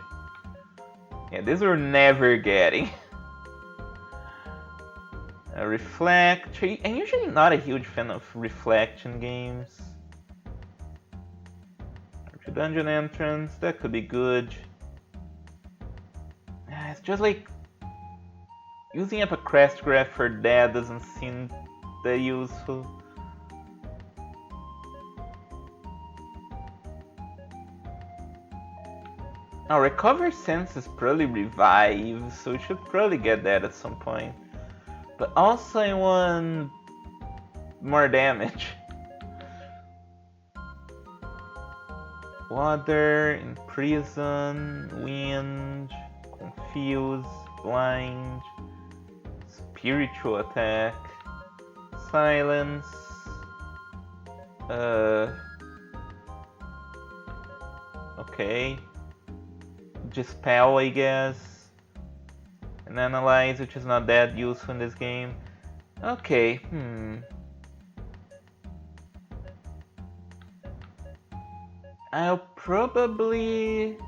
Yeah, these we're never getting. Reflect. I'm usually not a huge fan of reflection games. Dungeon entrance, that could be good. It's just like using up a crest graph for that doesn't seem that useful. Now, recover sense is probably revive, so we should probably get that at some point. But also I want more damage. Water, imprison, wind, confuse, blind, spiritual attack, silence, okay, dispel, I guess, and analyze, which is not that useful in this game. Okay, I'll probably...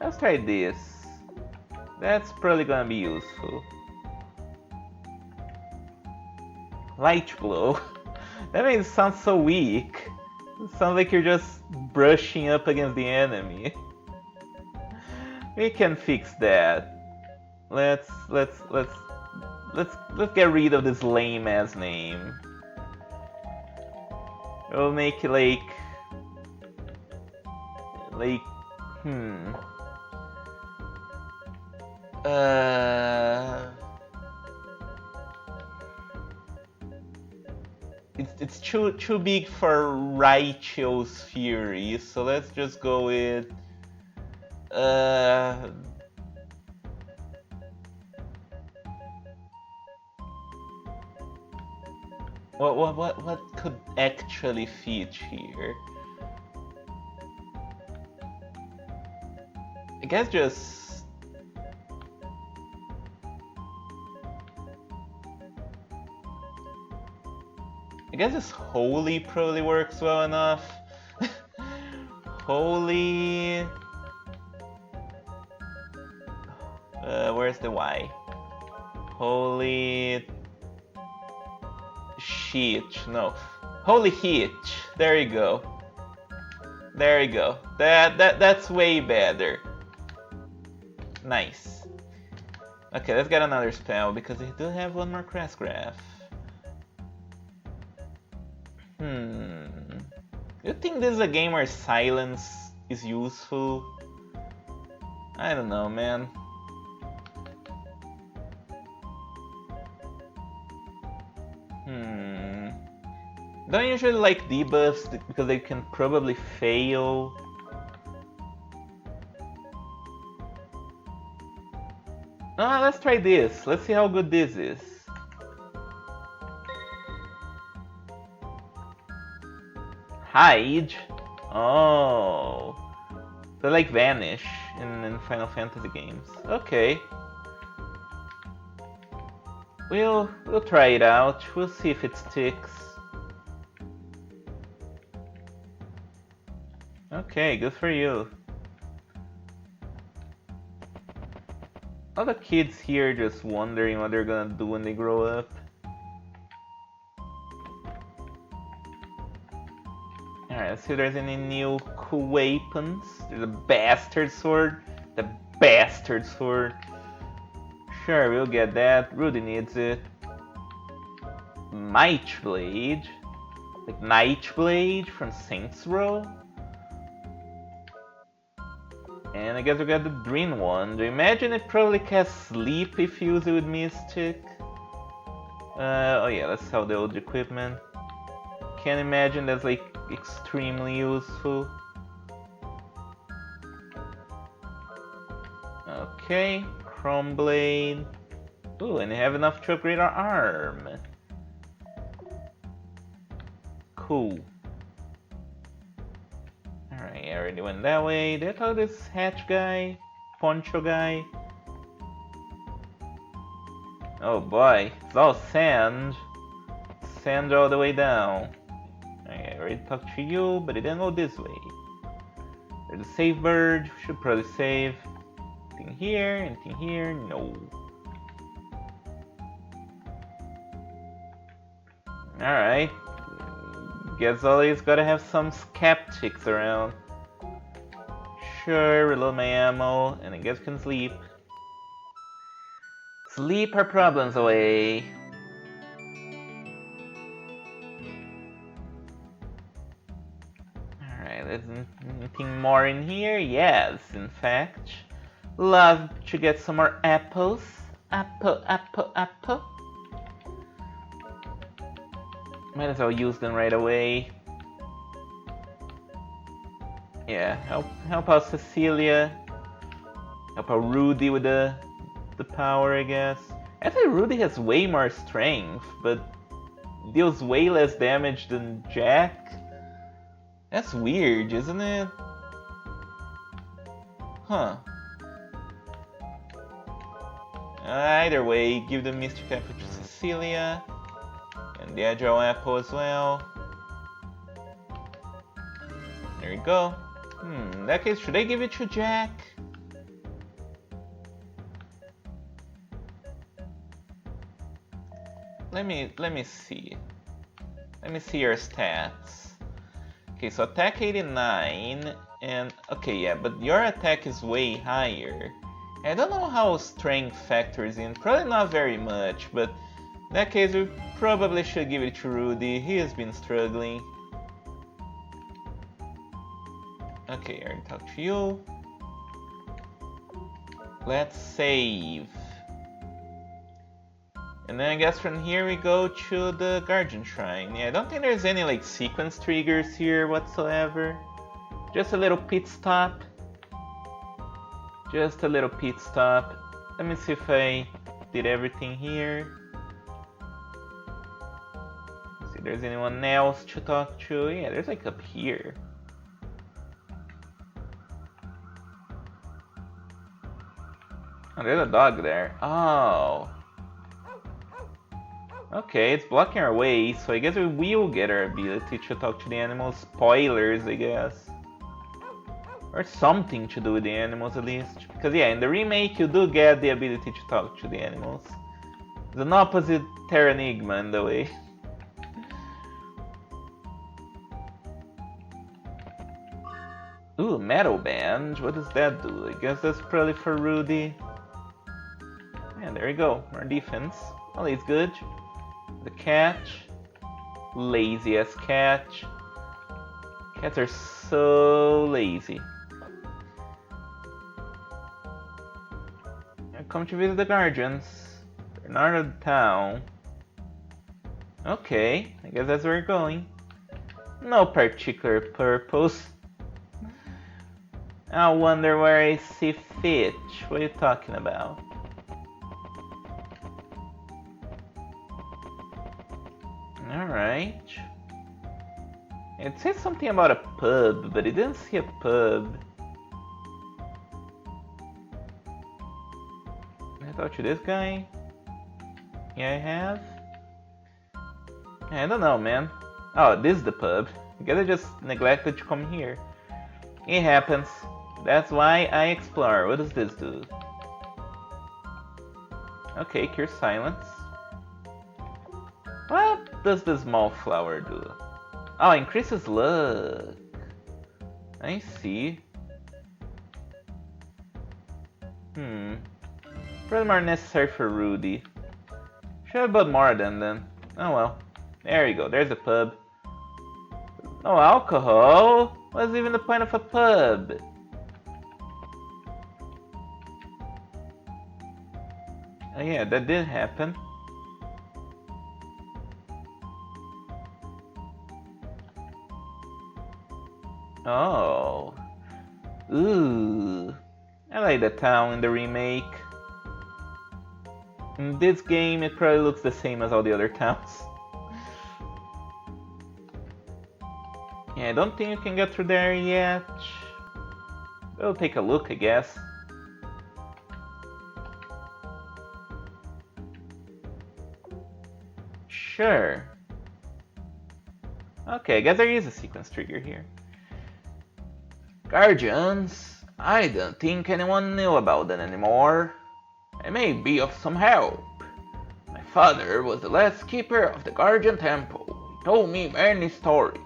Let's try this. That's probably gonna be useful. Light blow. That makes it sound so weak. It sounds like you're just brushing up against the enemy. We can fix that. Let's get rid of this lame ass name. We'll make it like it's it's too big for Raicho's Fury, so let's just go with uh what could actually fit here? I guess just Holy probably works well enough. Holy. Where's the Y? Holy. Sheet. No. Holy Hitch. There you go. There you go. That's way better. Nice. Okay, let's get another spell because they do have one more Crestgraph. You think this is a game where silence is useful? I don't know, man. Don't usually like debuffs because they can probably fail. Let's try this. Let's see how good this is. Hide? Oh. They like vanish in Final Fantasy games. Okay. We'll try it out. We'll see if it sticks. Okay, good for you. All the kids here just wondering what they're gonna do when they grow up. Alright, let's see if there's any new cool weapons. There's a bastard sword. The bastard sword. Sure, we'll get that. Rudy needs it. Might Blade. Like Night Blade from Saints Row. And I guess we got the green one. Do you imagine it probably casts Sleep if you use it with Mystic? Oh yeah, let's sell the old equipment. Can't imagine that's like extremely useful. Okay, Chrome Blade. Ooh, and they have enough to upgrade our arm. Cool. Alright, I already went that way. Did I tell this hatch guy? Poncho guy? Oh boy, it's all sand. Sand all the way down. I already talked to you, but it didn't go this way. There's a save bird, should probably save. Anything here, anything here, no. Alright. Guess Ollie's gotta have some skeptics around. Sure, reload my ammo, and I guess can sleep. Sleep our problems away. Alright, there's anything more in here? Yes, in fact. Love to get some more apples. Apple, apple, apple. Might as well use them right away. Yeah, help out Cecilia. Help out Rudy with the power, I guess. Actually, Rudy has way more strength, but deals way less damage than Jack. That's weird, isn't it? Huh. Either way, give the Mystic Apple to Cecilia. And the Agile Apple as well. There you go. In that case, should I give it to Jack? Let me see. Let me see your stats. Okay, so attack 89 and okay, yeah, but your attack is way higher. I don't know how strength factors in. Probably not very much, but in that case, we probably should give it to Rudy. He has been struggling. Okay, I already talked to you. Let's save. And then I guess from here we go to the Guardian Shrine. Yeah, I don't think there's any like sequence triggers here whatsoever. Just a little pit stop. Just a little pit stop. Let me see if I did everything here. Let's see if there's anyone else to talk to. Yeah, there's like up here. Oh, there's a dog there. Oh. Okay, it's blocking our way, so I guess we will get our ability to talk to the animals. Spoilers, I guess. Or something to do with the animals at least. Because yeah, in the remake you do get the ability to talk to the animals. It's an opposite Terranigma in the way. Ooh, Metal Band. What does that do? I guess that's probably for Rudy. Yeah, there we go. More defense. Always good. The catch. Lazy as catch. Cats are so lazy. I come to visit the Guardians. They're not out of town. Okay, I guess that's where we're going. No particular purpose. I wonder where I see Fitch. What are you talking about? Alright. It says something about a pub, but it didn't see a pub. I talked to this guy? Yeah, I have. I don't know, man. Oh, this is the pub. I guess I just neglected to come here. It happens. That's why I explore. What does this do? Okay, cure silence. What does the small flower do? Oh, increases luck. I see. Probably more necessary for Rudy. Should have bought more of them then. Oh well. There you go, there's a pub. No alcohol? What's even the point of a pub? Oh yeah, that did happen. Oh. Ooh. I like the town in the remake. In this game, it probably looks the same as all the other towns. Yeah, I don't think you can get through there yet. We'll take a look, I guess. Sure. Okay, I guess there is a sequence trigger here. Guardians? I don't think anyone knew about that anymore. I may be of some help. My father was the last keeper of the Guardian Temple. He told me many stories.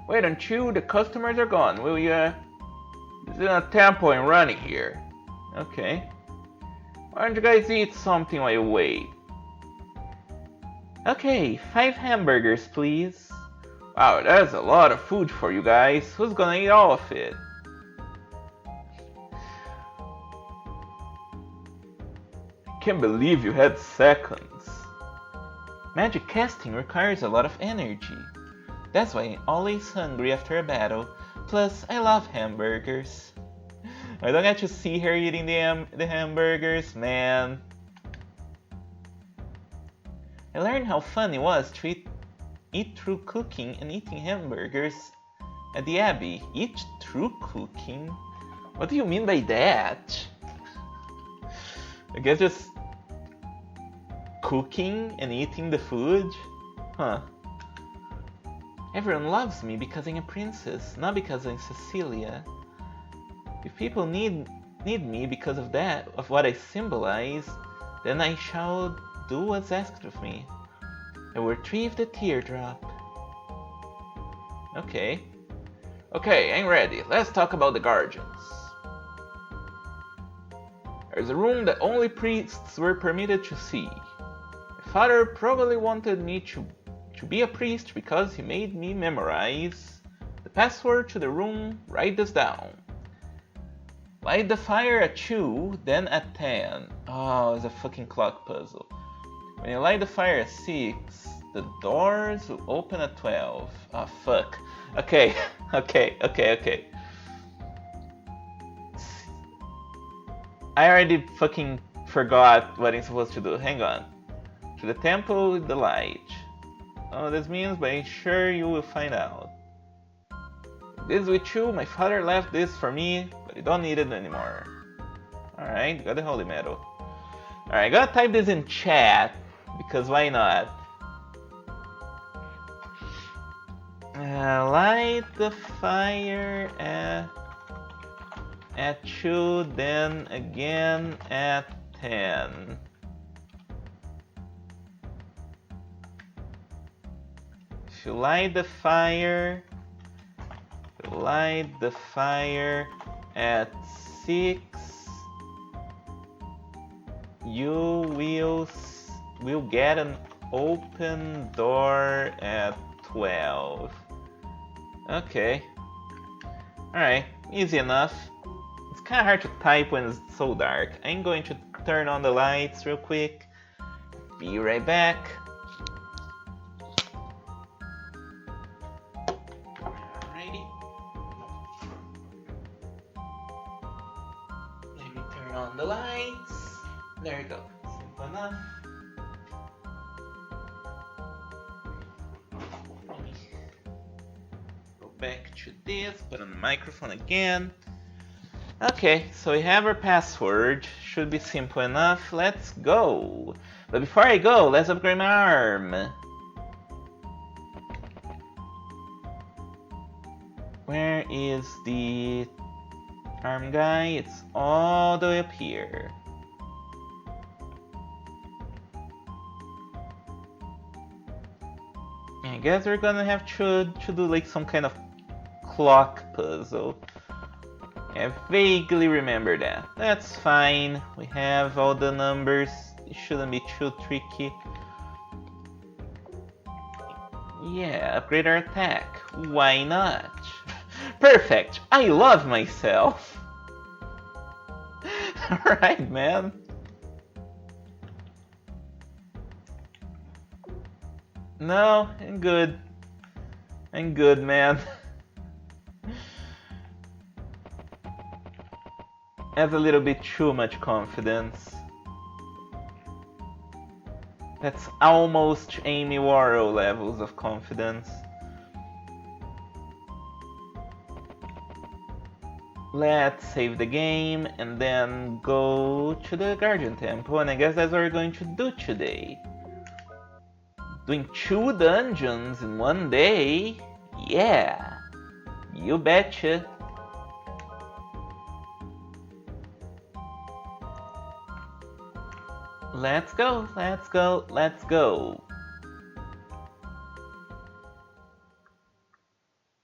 Wait until the customers are gone, will ya? This is a temple and running here. Okay. Why don't you guys eat something while you wait? Okay, 5 hamburgers, please. Wow, that's a lot of food for you guys. Who's gonna eat all of it? Can't believe you had seconds. Magic casting requires a lot of energy. That's why I'm always hungry after a battle. Plus, I love hamburgers. I don't get to see her eating the hamburgers, man. I learned how fun it was to eat through cooking and eating hamburgers at the Abbey. Eat through cooking? What do you mean by that? I guess just cooking and eating the food? Huh. Everyone loves me because I'm a princess, not because I'm Cecilia. If people need me because of that, of what I symbolize, then I shall do what's asked of me. I will retrieve the teardrop. Okay. Okay, I'm ready. Let's talk about the Guardians. There's a room that only priests were permitted to see. My father probably wanted me to be a priest because he made me memorize the password to the room. Write this down. Light the fire at 2, then at 10. Oh, it's a fucking clock puzzle. When you light the fire at 6, the doors will open at 12. Oh, fuck. Okay, okay. I already fucking forgot what I'm supposed to do. Hang on. To the temple with the light. Oh, this means, but I'm sure you will find out. This is with you. My father left this for me, but I don't need it anymore. Alright, got the holy medal. Alright, gotta type this in chat, because why not? Light the fire at 2, then again at 10. If you light the fire at 6, you will get an open door at 12. Okay. Alright, easy enough. It's kinda hard to type when it's so dark. I'm going to turn on the lights real quick. Be right back. Alrighty. Let me turn on the lights. There you go. Simple enough. Go back to this, put on the microphone again. Okay, so we have our password. Should be simple enough. Let's go. But before I go, let's upgrade my arm. Where is the arm guy? It's all the way up here. I guess we're gonna have to do like some kind of clock puzzle. I vaguely remember that. That's fine. We have all the numbers. It shouldn't be too tricky. Yeah, upgrade our attack. Why not? Perfect! I love myself! Alright, man. No, I'm good. I'm good, man. I have a little bit too much confidence. That's almost Amy Warrow levels of confidence. Let's save the game and then go to the Guardian Temple, and I guess that's what we're going to do today. Doing 2 dungeons in one day? Yeah, you betcha. Let's go, let's go, let's go.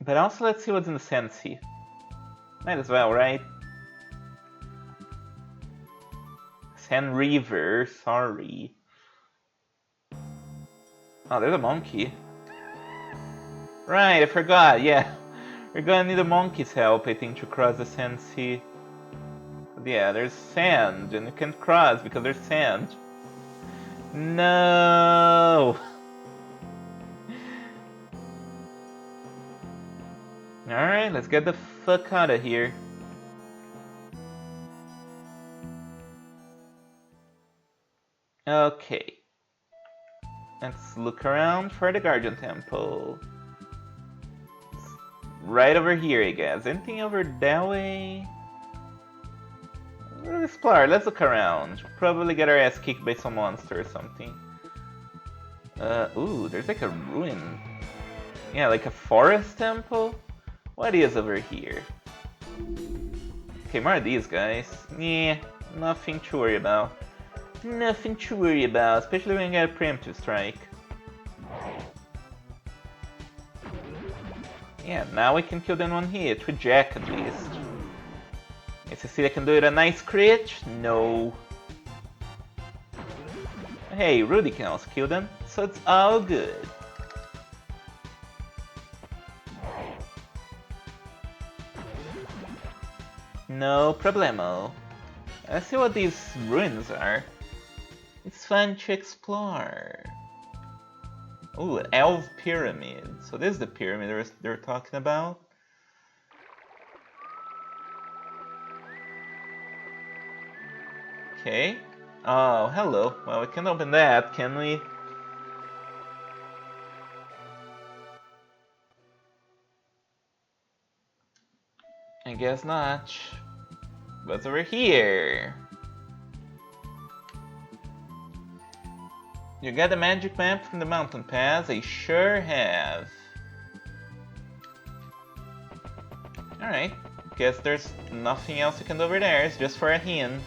But also let's see what's in the Sensi. Might as well, right? San River, sorry. Oh, there's a monkey. Right, I forgot, yeah. We're gonna need a monkey's help, I think, to cross the Sensi. But yeah, there's sand, and you can't cross because there's sand. No! Alright, let's get the fuck out of here. Okay. Let's look around for the Guardian Temple. It's right over here, I guess. Anything over that way? Let's explore, let's look around. Probably get our ass kicked by some monster or something. Ooh, there's like a ruin. Yeah, like a forest temple? What is over here? Okay, more of these guys. Yeah, nothing to worry about. Nothing to worry about, especially when you get a preemptive strike. Yeah, now we can kill them one hit, with Jack at least. Is Cecilia can do it a nice crit? No. Hey, Rudy can also kill them, so it's all good. No problemo. Let's see what these ruins are. It's fun to explore. Ooh, Elf Pyramid. So this is the pyramid they're talking about. Okay. Oh, hello. Well, we can open that, can we? I guess not. What's over here? You got the magic map from the mountain pass? I sure have. Alright. Guess there's nothing else you can do over there. It's just for a hint.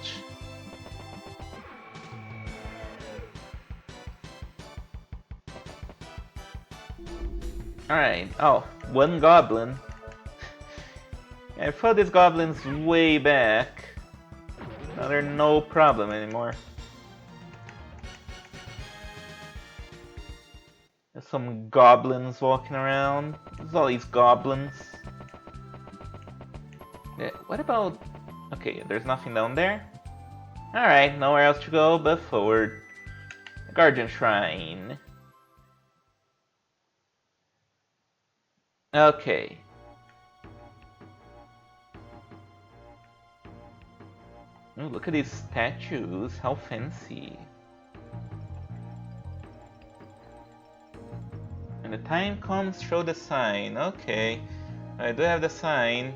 Alright. Oh, one goblin. I fought these goblins way back. Now they're no problem anymore. There's some goblins walking around. There's all these goblins. Yeah, what about... Okay, there's nothing down there. Alright, nowhere else to go but forward. Guardian Shrine. Okay. Ooh, look at these statues, how fancy. When the time comes, show the sign. Okay, I do have the sign.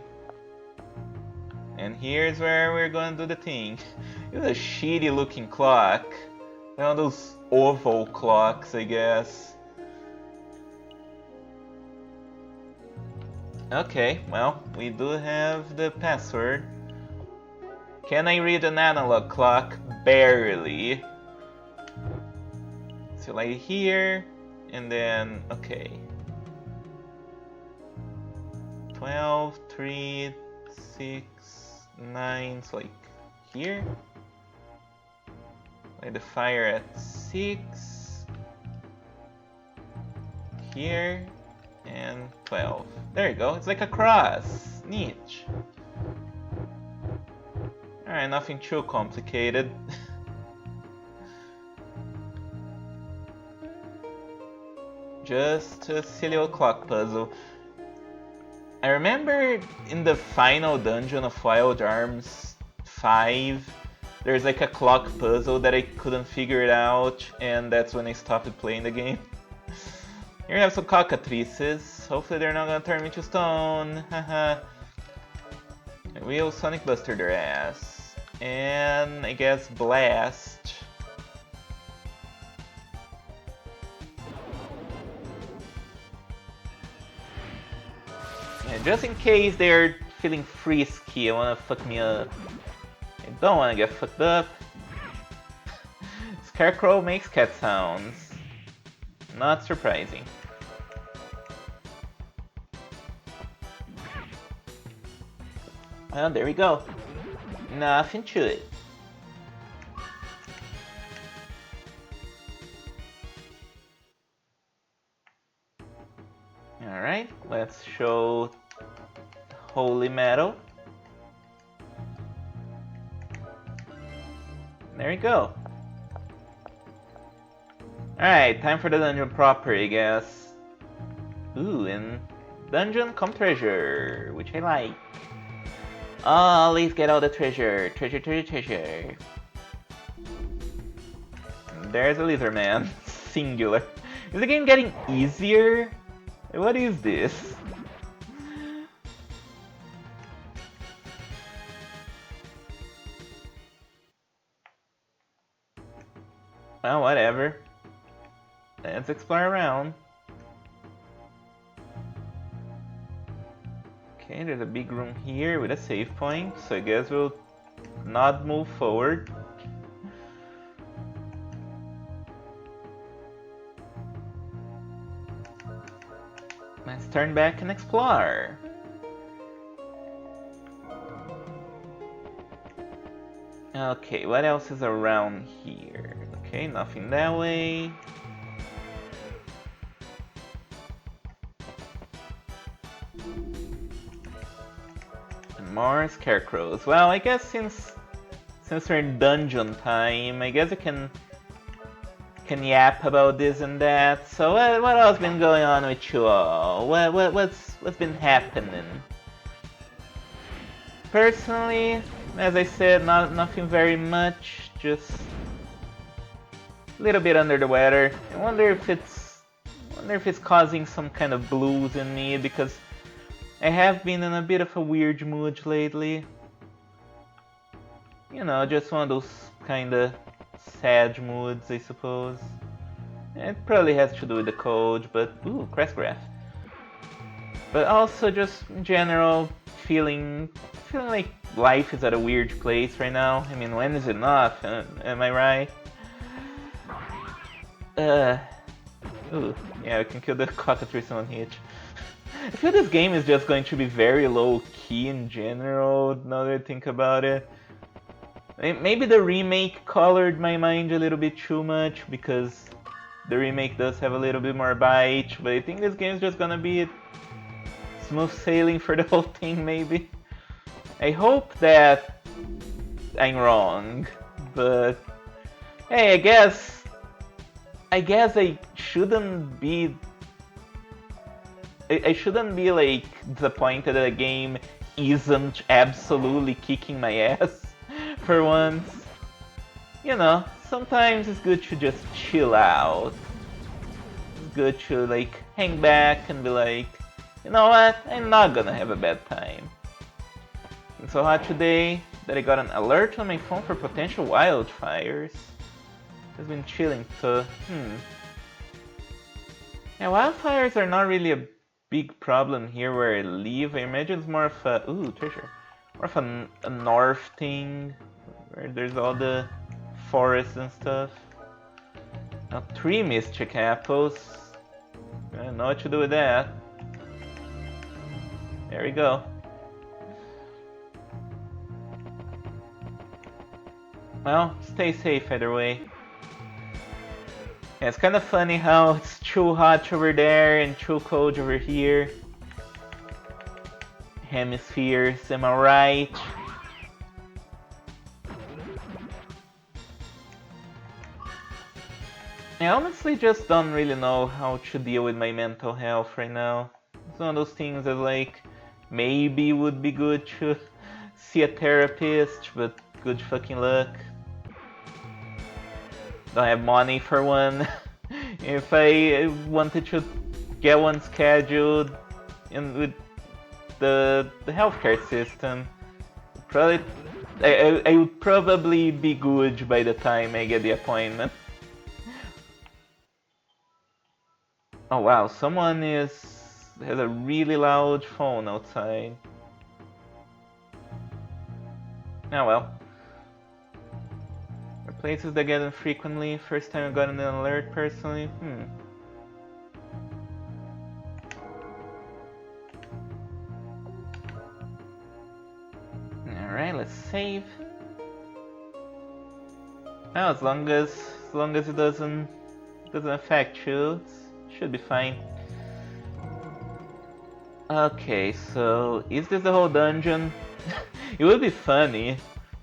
And here's where we're gonna do the thing. It's a shitty looking clock. One of those oval clocks, I guess. Okay, well, we do have the password. Can I read an analog clock? Barely. So like here, and then, okay. 12, 3, 6, 9, so like here. Light the fire at 6. Here, and 12. There you go, it's like a cross. Neat. Alright, nothing too complicated. Just a silly old clock puzzle. I remember in the final dungeon of Wild Arms 5, there's like a clock puzzle that I couldn't figure it out, and that's when I stopped playing the game. Here we have some cockatrices. Hopefully they're not gonna turn me to stone. Haha. We'll Sonic Buster their ass. And I guess Blast. Yeah, just in case they're feeling frisky, I wanna fuck me up. I don't wanna get fucked up. Scarecrow makes cat sounds. Not surprising. Well, there we go. Nothing to it. Alright, let's show Holy Metal. There we go. Alright, time for the dungeon proper, I guess. Ooh, and dungeon come treasure, which I like. Always get all the treasure. Treasure, treasure, treasure. There's a lizard man. Singular. Is the game getting easier? What is this? Well, whatever. Let's explore around. Okay, there's a big room here with a save point, so I guess we'll not move forward. Let's turn back and explore. Okay, what else is around here? Okay, nothing that way. More scarecrows. Well, I guess since we're in dungeon time, I guess I can can yap about this and that. So what else been going on with you all? What's been happening? Personally, as I said, nothing very much. Just a little bit under the weather. I wonder if it's causing some kind of blues in me because I have been in a bit of a weird mood lately. You know, just one of those kind of sad moods, I suppose. It probably has to do with the code, but ooh, Crestgraph. But also just in general, feeling like life is at a weird place right now. I mean, when is it not? Am I right? Ooh, yeah, we can kill the cockatrice on Hitch. I feel this game is just going to be very low key in general, now that I think about it. Maybe the remake colored my mind a little bit too much, because the remake does have a little bit more bite, but I think this game is just gonna be smooth sailing for the whole thing, maybe. I hope that I'm wrong, but hey, I guess I shouldn't be like disappointed that a game isn't absolutely kicking my ass for once. You know, sometimes it's good to just chill out. It's good to like hang back and be like, you know what, I'm not gonna have a bad time. It's so hot today that I got an alert on my phone for potential wildfires. It's been chilling, so yeah, wildfires are not really a big problem here where I live. I imagine it's more of a treasure, more of a north thing where there's all the forests and stuff. Now 3 Mystic Apples. I don't know what to do with that. There we go. Well, stay safe either way. Yeah, it's kind of funny how it's too hot over there and too cold over here. Hemispheres, am I right? I honestly just don't really know how to deal with my mental health right now. It's one of those things that like, maybe would be good to see a therapist, but good fucking luck. Don't have money for one. If I wanted to get one scheduled in with the healthcare system, probably I would probably be good by the time I get the appointment. Oh wow, someone has a really loud phone outside. Oh well. Places that get them frequently. First time I got an alert personally. Alright, let's save. Now as long as it doesn't affect you, it should be fine. Okay, so is this the whole dungeon? It would be funny.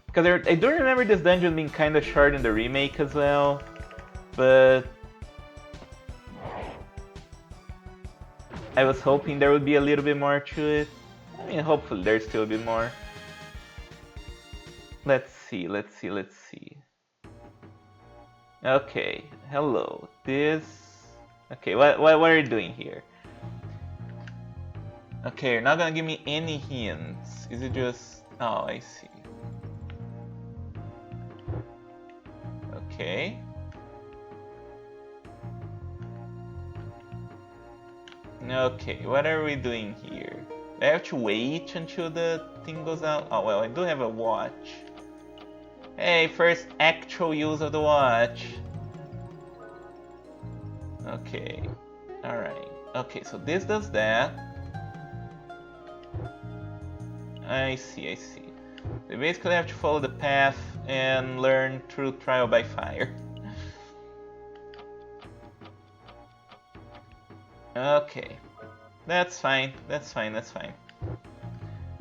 Because I do remember this dungeon being kind of short in the remake as well, but I was hoping there would be a little bit more to it. I mean, hopefully there's still a bit more. Let's see. Okay, hello. Okay, what are you doing here? Okay, you're not gonna give me any hints. Is it just... Oh, I see. Okay. Okay, what are we doing here? I have to wait until the thing goes out? Oh well, I do have a watch. Hey, first actual use of the watch. Okay, alright. Okay, so this does that. I see. We basically have to follow the path and learn through trial by fire. Okay, that's fine.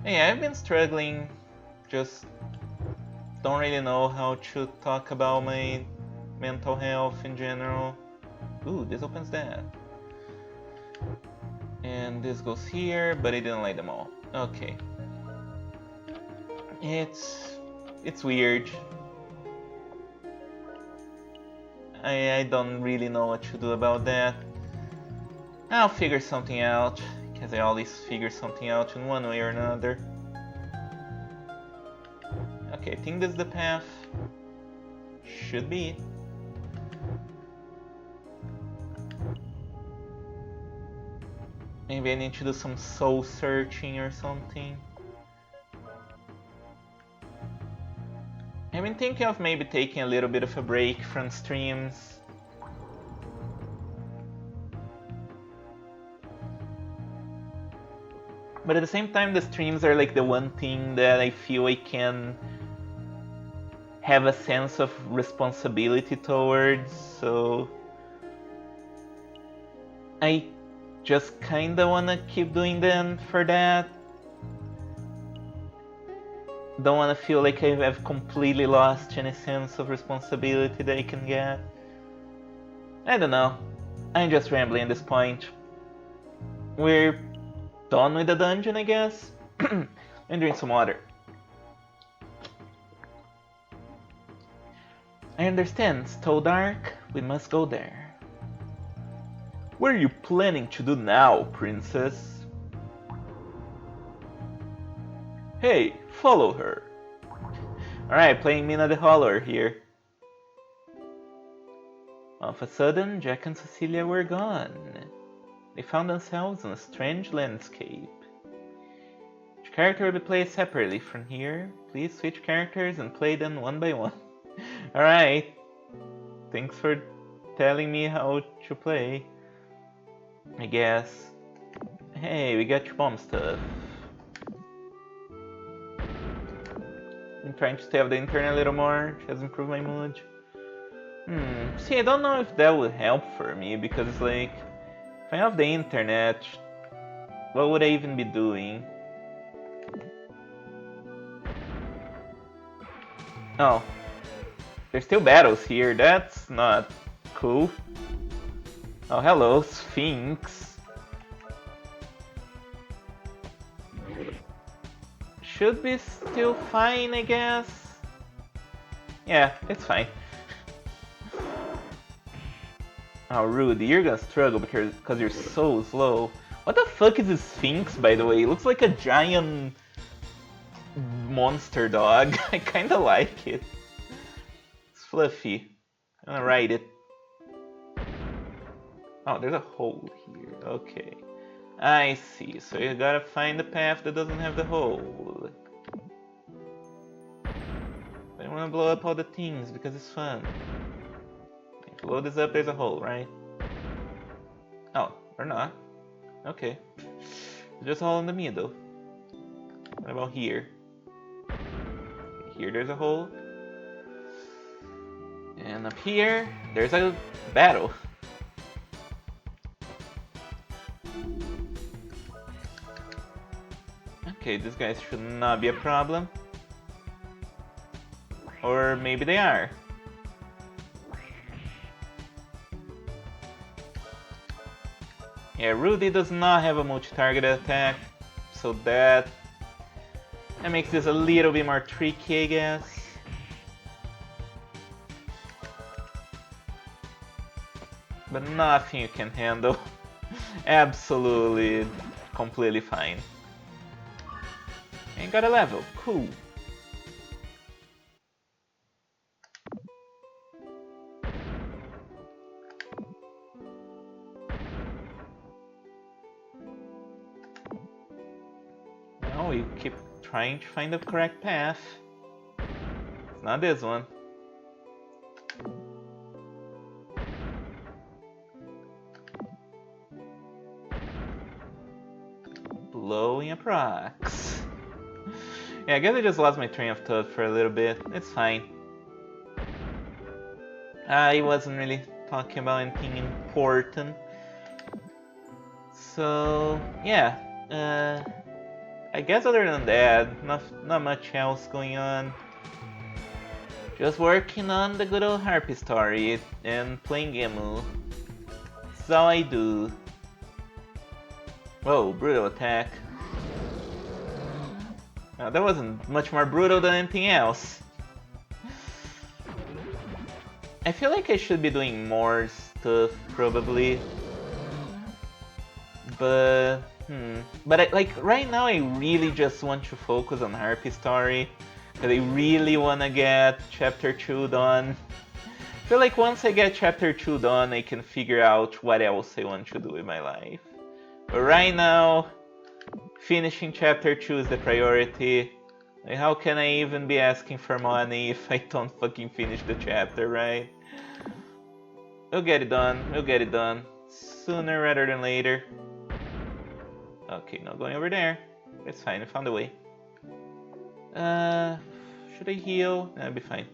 Hey, I've been struggling, just don't really know how to talk about my mental health in general. Ooh, this opens that. And this goes here, but I didn't light them all. Okay. It's weird. I don't really know what to do about that. I'll figure something out, because I always figure something out in one way or another. Okay, I think this is the path. Should be. Maybe I need to do some soul searching or something. I've been thinking of maybe taking a little bit of a break from streams. But at the same time, the streams are like the one thing that I feel I can have a sense of responsibility towards, so I just kinda wanna keep doing them for that. Don't wanna feel like I've completely lost any sense of responsibility that I can get. I don't know. I'm just rambling at this point. We're done with the dungeon, I guess? And drink some water. I understand, Stoldark. We must go there. What are you planning to do now, princess? Hey, follow her. Alright, playing Mina the Holler here. All of a sudden, Jack and Cecilia were gone. They found themselves in a strange landscape. Each character will be played separately from here. Please switch characters and play them one by one. Alright. Thanks for telling me how to play. I guess. Hey, we got your bomb stuff. I'm trying to stay off the internet a little more. It has improved my mood. See, I don't know if that would help for me, because like, if I'm off the internet, what would I even be doing? Oh. There's still battles here, that's not cool. Oh, hello, Sphinx. Should be still fine, I guess. Yeah, it's fine. Oh, Rudy, you're gonna struggle because you're so slow. What the fuck is this Sphinx, by the way? It looks like a giant monster dog. I kinda like it. It's fluffy. I'm gonna ride it. Oh, there's a hole here. Okay. I see. So you gotta find the path that doesn't have the hole. I don't wanna blow up all the things because it's fun. If you blow this up, there's a hole, right? Oh, or not. Okay. Just a hole in the middle. What about here? Here there's a hole. And up here, there's a battle. Okay, these guys should not be a problem. Or maybe they are. Yeah, Rudy does not have a multi-target attack, so that makes this a little bit more tricky, I guess. But nothing you can handle. Absolutely, completely fine. And got a level, cool. Now we keep trying to find the correct path. It's not this one. Blowing up rocks. Yeah, I guess I just lost my train of thought for a little bit. It's fine. I wasn't really talking about anything important. So, yeah. I guess other than that, not much else going on. Just working on the good old Harpy story and playing Gemu. That's all I do. Whoa, brutal attack. Now, that wasn't much more brutal than anything else. I feel like I should be doing more stuff, probably. But, But like, right now I really just want to focus on Harpy story. Because I really want to get Chapter 2 done. I feel like once I get Chapter 2 done, I can figure out what else I want to do with my life. But right now, finishing Chapter 2 is the priority. Like, how can I even be asking for money if I don't fucking finish the chapter, right? We'll get it done, we'll get it done. Sooner rather than later. Okay, not going over there. It's fine, I found a way. Should I heal? That'll be fine.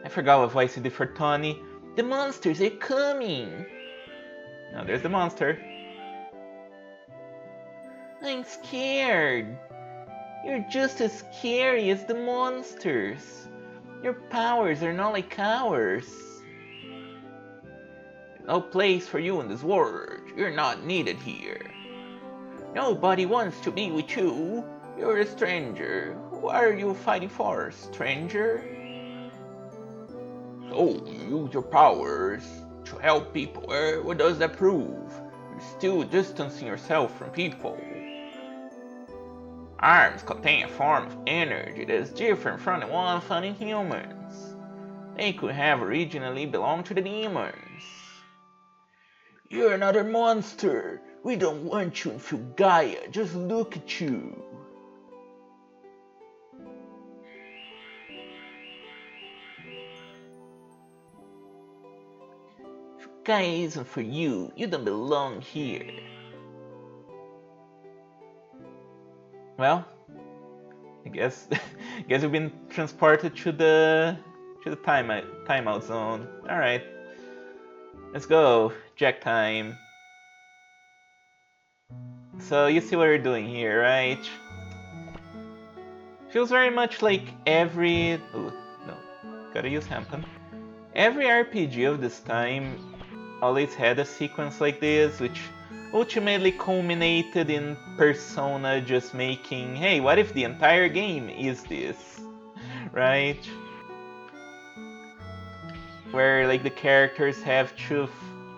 I forgot what voice he did for Tony. The monsters are coming! Now there's the monster. I'm scared. You're just as scary as the monsters. Your powers are not like ours. No place for you in this world. You're not needed here. Nobody wants to be with you. You're a stranger. What are you fighting for, stranger? So, you use your powers to help people. What does that prove? You're still distancing yourself from people. Arms contain a form of energy that is different from the one found in humans. They could have originally belonged to the demons. You're another monster. We don't want you in Fulgaia. Just look at you. Fulgaia isn't for you. You don't belong here. Well, I guess we've been transported to the timeout zone. All right, let's go. Jack time. So you see what we're doing here, right? Feels very much like every. Oh no, gotta use Hampan. Every RPG of this time always had a sequence like this, which ultimately culminated in Persona just making, hey, what if the entire game is this? Right? Where like the characters have to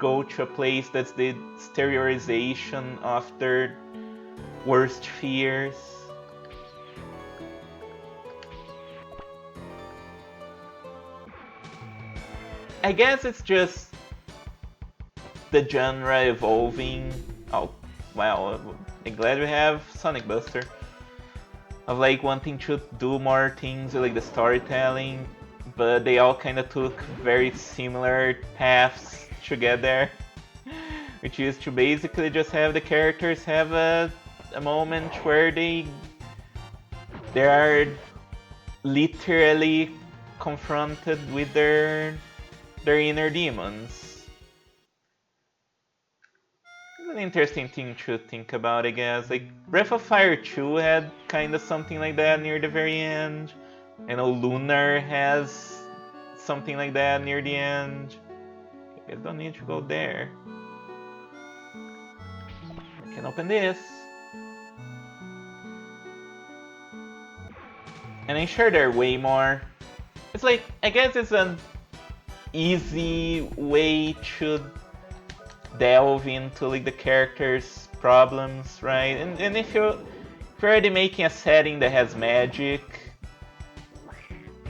go to a place that's the exteriorization of their worst fears. I guess it's just the genre evolving. Oh, wow, I'm glad we have Sonic Buster. Of like wanting to do more things with like the storytelling, but they all kind of took very similar paths to get there. Which is to basically just have the characters have a moment where they are literally confronted with their inner demons. It's an interesting thing to think about, I guess. Like Breath of Fire 2 had kind of something like that near the very end. I know Lunar has something like that near the end. I don't need to go there. I can open this. And I'm sure there are way more. It's like, I guess it's an easy way to delve into like the characters' problems, right? And if you're already making a setting that has magic,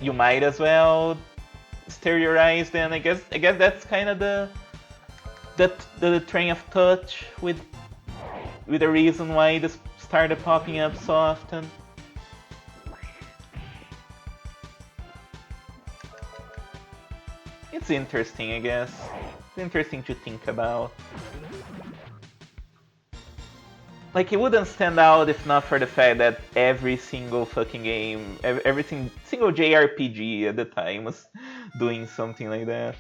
you might as well exteriorize them. I guess that's kind of the train of thought with the reason why this started popping up so often. It's interesting, I guess. It's interesting to think about. Like, it wouldn't stand out if not for the fact that every single fucking game, every single JRPG at the time was doing something like that.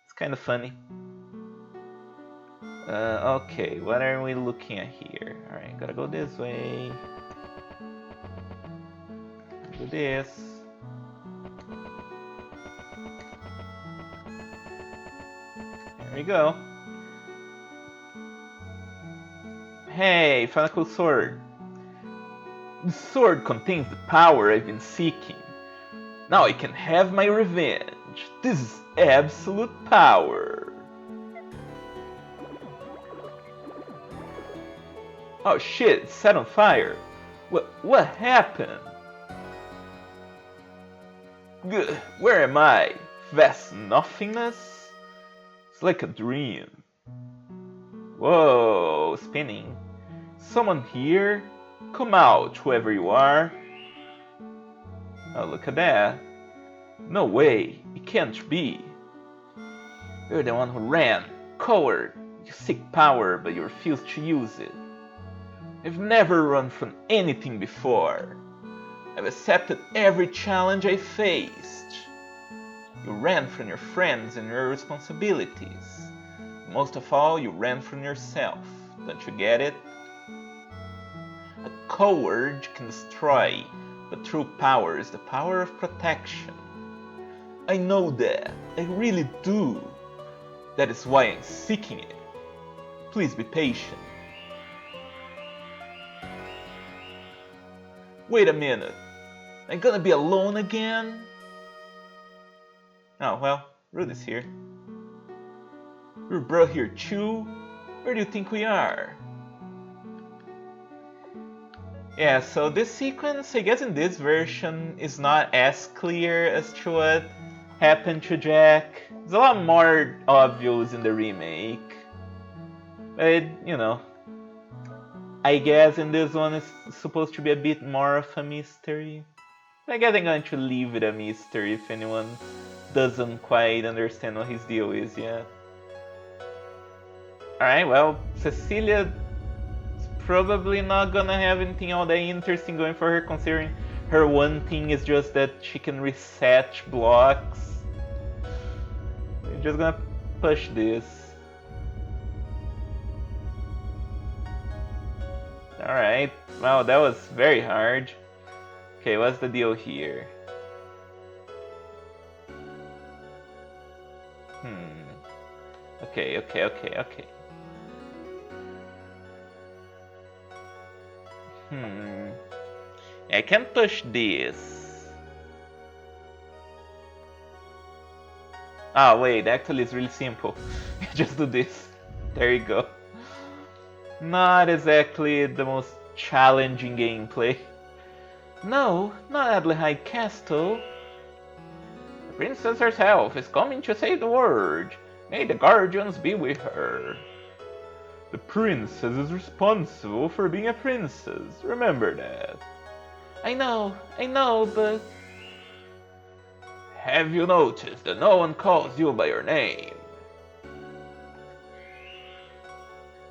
It's kind of funny. Okay, what are we looking at here? Alright, gotta go this way. Do this. There we go. Hey, found a cool sword. The sword contains the power I've been seeking. Now I can have my revenge. This is absolute power. Oh shit, it's set on fire. What happened? Where am I? Vast nothingness? It's like a dream. Whoa, spinning. Someone here? Come out, whoever you are. Oh, look at that. No way, it can't be. You're the one who ran. Coward. You seek power, but you refuse to use it. I've never run from anything before. I've accepted every challenge I faced. You ran from your friends and your responsibilities. Most of all, you ran from yourself. Don't you get it? A coward can destroy, but true power is the power of protection. I know that. I really do. That is why I'm seeking it. Please be patient. Wait a minute. I'm gonna be alone again? Oh, well, Rude is here. You're brought here too? Where do you think we are? Yeah, so this sequence, I guess in this version, is not as clear as to what happened to Jack. It's a lot more obvious in the remake. But, you know, I guess in this one it's supposed to be a bit more of a mystery. I guess I'm going to leave it a mystery if anyone doesn't quite understand what his deal is yet. Alright, well, Cecilia is probably not gonna have anything all that interesting going for her, considering her one thing is just that she can reset blocks. We're just gonna push this. Alright, wow, that was very hard. Okay, what's the deal here? Okay. I can't push this. Ah, wait, actually it's really simple. Just do this. There you go. Not exactly the most challenging gameplay. No, not Adleigh High Castle. The princess herself is coming to save the world. May the guardians be with her. The princess is responsible for being a princess. Remember that. I know, but... Have you noticed that no one calls you by your name?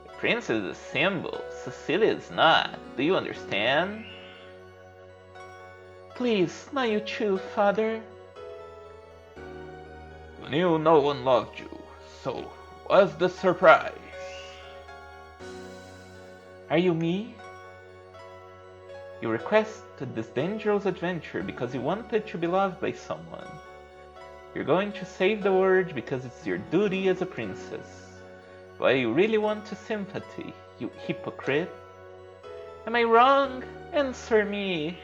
The princess is a symbol. Cecilia is not. Do you understand? Please, not you too, father. You knew no one loved you, so what's the surprise? Are you me? You requested this dangerous adventure because you wanted to be loved by someone. You're going to save the world because it's your duty as a princess. But you really want to sympathy, you hypocrite? Am I wrong? Answer me.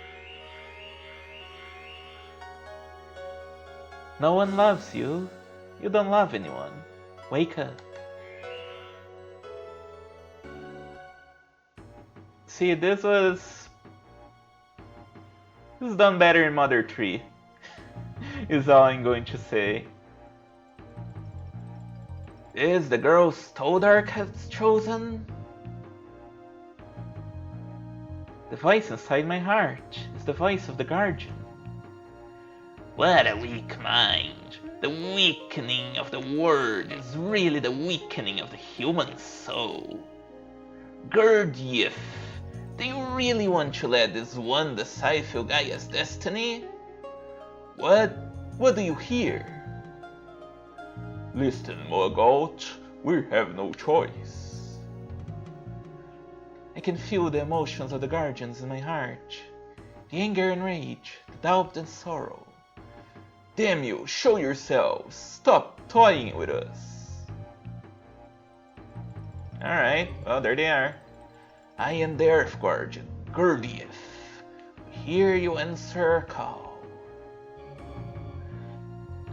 No one loves you. You don't love anyone. Wake up. See, this was done better in Mother 3, is all I'm going to say. Is the girl Stoldark has chosen? The voice inside my heart is the voice of the guardian. What a weak mind. The weakening of the world is really the weakening of the human soul. Gurdjieff, do you really want to let this one decide Filgaia's destiny? What do you hear? Listen, Morgoth, we have no choice. I can feel the emotions of the guardians in my heart. The anger and rage, the doubt and sorrow. Damn you, show yourselves! Stop toying with us! Alright, well, there they are. I am the Earth Guardian, Gurdjieff. Hear you answer our call.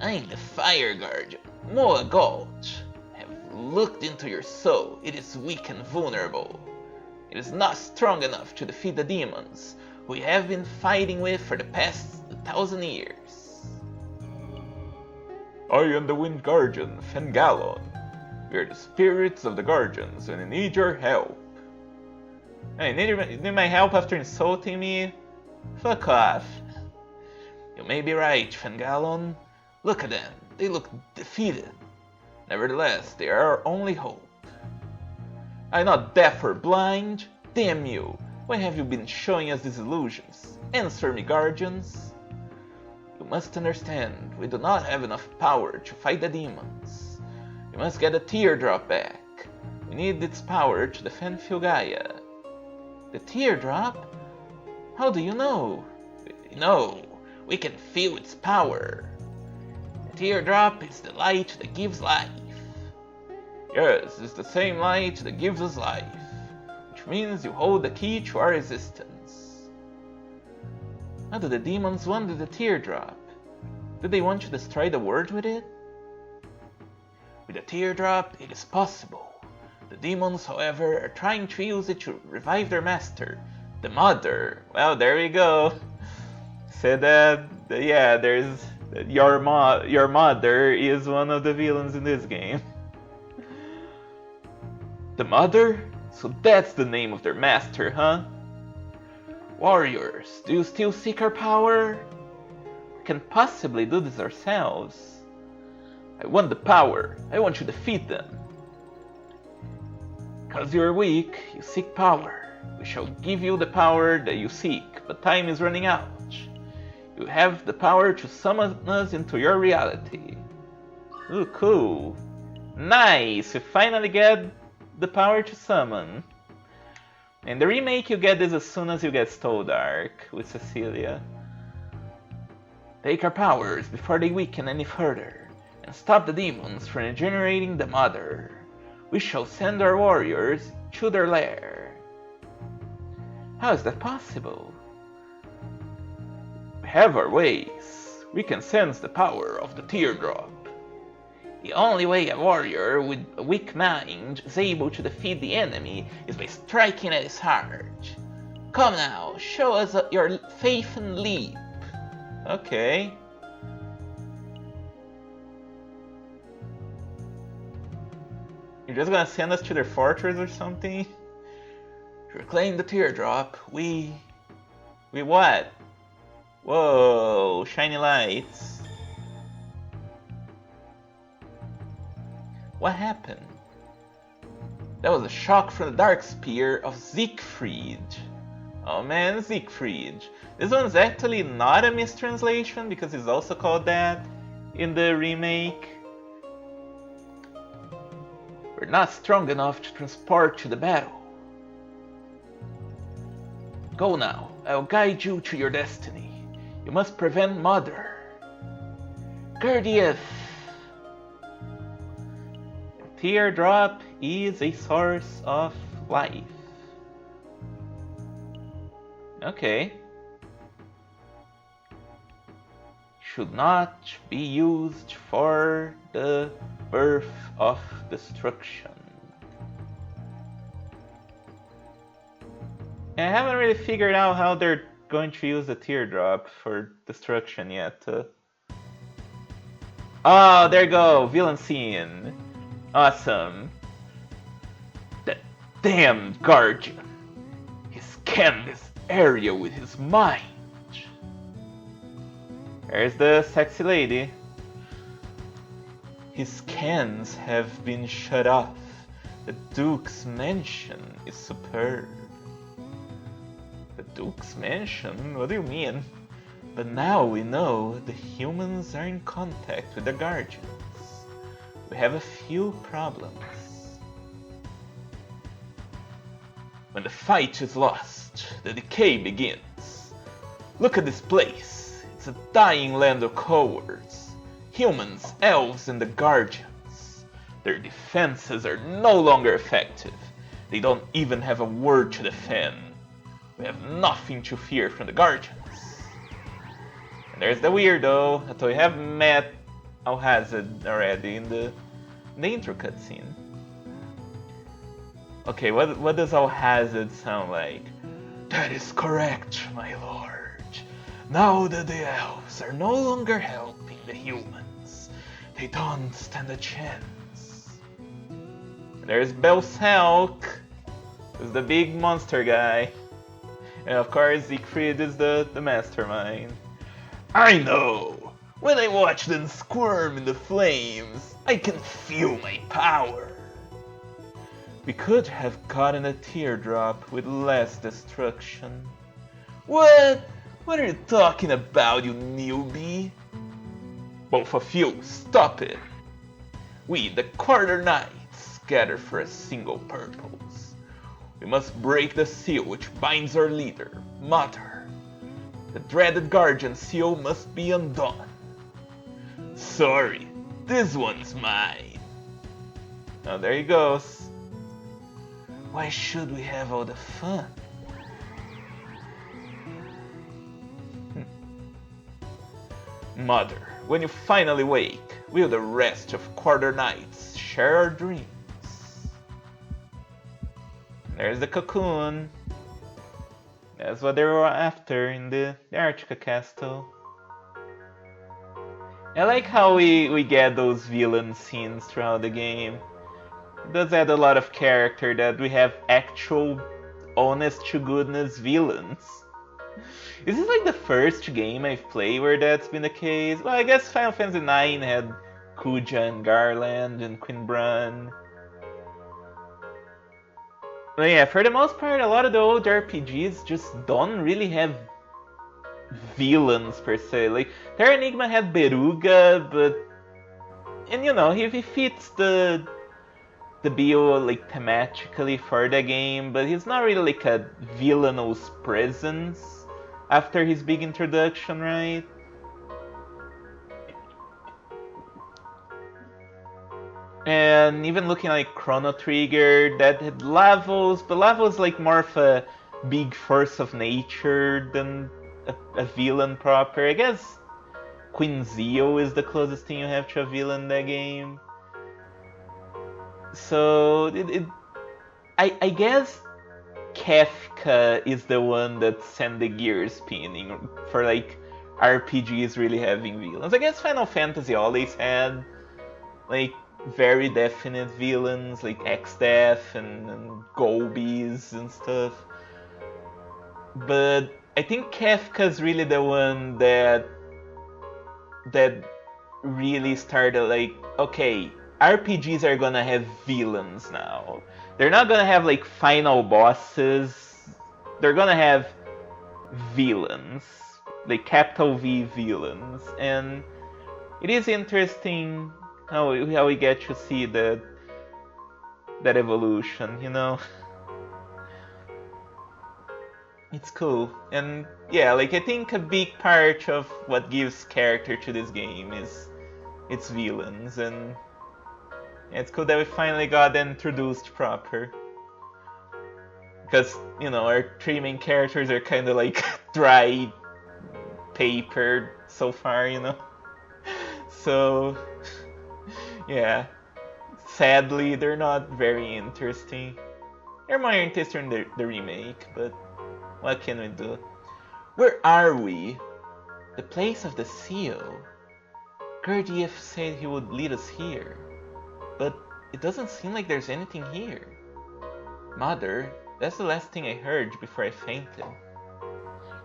I am the Fire Guardian, Moa Gulch. I have looked into your soul. It is weak and vulnerable. It is not strong enough to defeat the demons we have been fighting with for the past 1,000 years. I am the Wind Guardian, Fengalon. We are the spirits of the Guardians and I need your help. Hey, need my help after insulting me? Fuck off. You may be right, Fengalon. Look at them, they look defeated. Nevertheless, they are our only hope. I'm not deaf or blind. Damn you, why have you been showing us these illusions? Answer me, Guardians. You must understand, we do not have enough power to fight the demons. We must get a teardrop back. We need its power to defend Filgaia. The teardrop? How do you know? We know. We can feel its power. The teardrop is the light that gives life. Yes, it's the same light that gives us life, which means you hold the key to our existence. How do the demons want the teardrop? Do they want to destroy the world with it? With the teardrop, it is possible. The demons, however, are trying to use it to revive their master, the Mother. Well, there we go. Said that, yeah, there's your mother is one of the villains in this game. The Mother? So that's the name of their master, huh? Warriors, do you still seek our power? We can possibly do this ourselves. I want the power. I want to defeat them. Because you are weak, you seek power. We shall give you the power that you seek, but time is running out. You have the power to summon us into your reality. Ooh, cool. Nice! We finally get the power to summon. In the remake, you get this as soon as you get Stoldark with Cecilia. Take our powers before they weaken any further, and stop the demons from regenerating the Mother. We shall send our warriors to their lair. How is that possible? We have our ways. We can sense the power of the teardrop. The only way a warrior with a weak mind is able to defeat the enemy is by striking at his heart. Come now, show us your faith and leap. Okay. You're just gonna send us to their fortress or something? To reclaim the teardrop, we what? Whoa, shiny lights. What happened? That was a shock from the Dark Spear of Siegfried. Oh man, Siegfried. This one's actually not a mistranslation because it's also called that in the remake. We're not strong enough to transport to the battle. Go now, I'll guide you to your destiny. You must prevent Mother. Gurdjieff! Teardrop is a source of life. Okay. Should not be used for the birth of destruction. I haven't really figured out how they're going to use the teardrop for destruction yet. Oh, there you go, villain scene. Awesome. That damn guardian. He scanned this area with his mind. There's the sexy lady. His scans have been shut off. The Duke's mansion is superb. The Duke's mansion? What do you mean? But now we know the humans are in contact with the Guardians. We have a few problems. When the fight is lost, the decay begins. Look at this place. a dying land of cowards. Humans, elves, and the Guardians. Their defenses are no longer effective. They don't even have a word to defend. We have nothing to fear from the Guardians. And there's the weirdo, that we have met Alhazard already in the intro cutscene. Okay, what does Alhazard sound like? That is correct, my lord. Now that the elves are no longer helping the humans, they don't stand a chance. And there's Belsalk, who's the big monster guy. And of course, Siegfried is the mastermind. I know! When I watch them squirm in the flames, I can feel my power. We could have gotten a teardrop with less destruction. What? What are you talking about, you newbie? Both of you, stop it! We, the Quarter Knights, gather for a single purpose. We must break the seal which binds our leader, Mother. The dreaded Guardian seal must be undone. Sorry, this one's mine. Now there he goes. Why should we have all the fun? Mother, when you finally wake, will the rest of Quarter Knights share our dreams? There's the cocoon. That's what they were after in the Arctica castle. I like how we get those villain scenes throughout the game. It does add a lot of character that we have actual, honest-to-goodness villains. Is this like the first game I've played where that's been the case? Well, I guess Final Fantasy IX had Kuja and Garland and Quinbran. But yeah, for the most part, a lot of the old RPGs just don't really have villains per se. Like, Terra Enigma had Beruga, but... And you know, he fits the bill like thematically for the game, but he's not really like a villainous presence after his big introduction, right? And even looking like Chrono Trigger, that had Lavos, but Lavos like more of a big force of nature than a villain proper. I guess Quinzio is the closest thing you have to a villain in that game. So I guess Kefka is the one that sent the gears spinning for like RPGs really having villains. I guess Final Fantasy always had like very definite villains like Exdeath and Golbis and stuff. But I think Kefka's really the one that really started like, okay, RPGs are gonna have villains now. They're not gonna have like final bosses. They're gonna have villains, like capital V villains, and it is interesting how we get to see that evolution. You know, it's cool, and yeah, like I think a big part of what gives character to this game is its villains, and it's cool that we finally got them introduced proper. Because, you know, our three main characters are kind of like dry paper so far, you know? So, yeah. Sadly, they're not very interesting. They're more interesting in the remake, but what can we do? Where are we? The place of the seal. Gurdjieff said he would lead us here. But it doesn't seem like there's anything here. Mother, that's the last thing I heard before I fainted.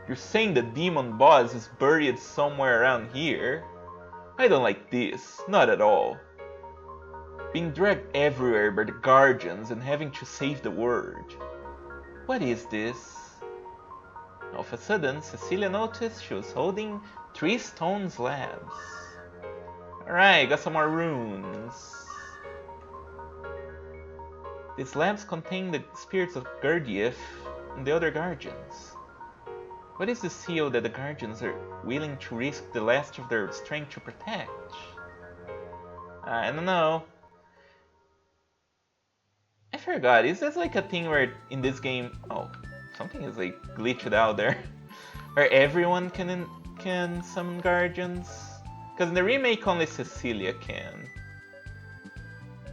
You're saying the demon boss is buried somewhere around here? I don't like this, not at all. Being dragged everywhere by the Guardians and having to save the world. What is this? All of a sudden, Cecilia noticed she was holding 3 stone slabs. Alright, got some more runes. These slabs contain the spirits of Gurdjieff and the other Guardians. What is the seal that the Guardians are willing to risk the last of their strength to protect? I don't know. I forgot. Is this like a thing where in this game... Oh, something is like glitched out there. Where everyone can summon Guardians? Because in the remake only Cecilia can.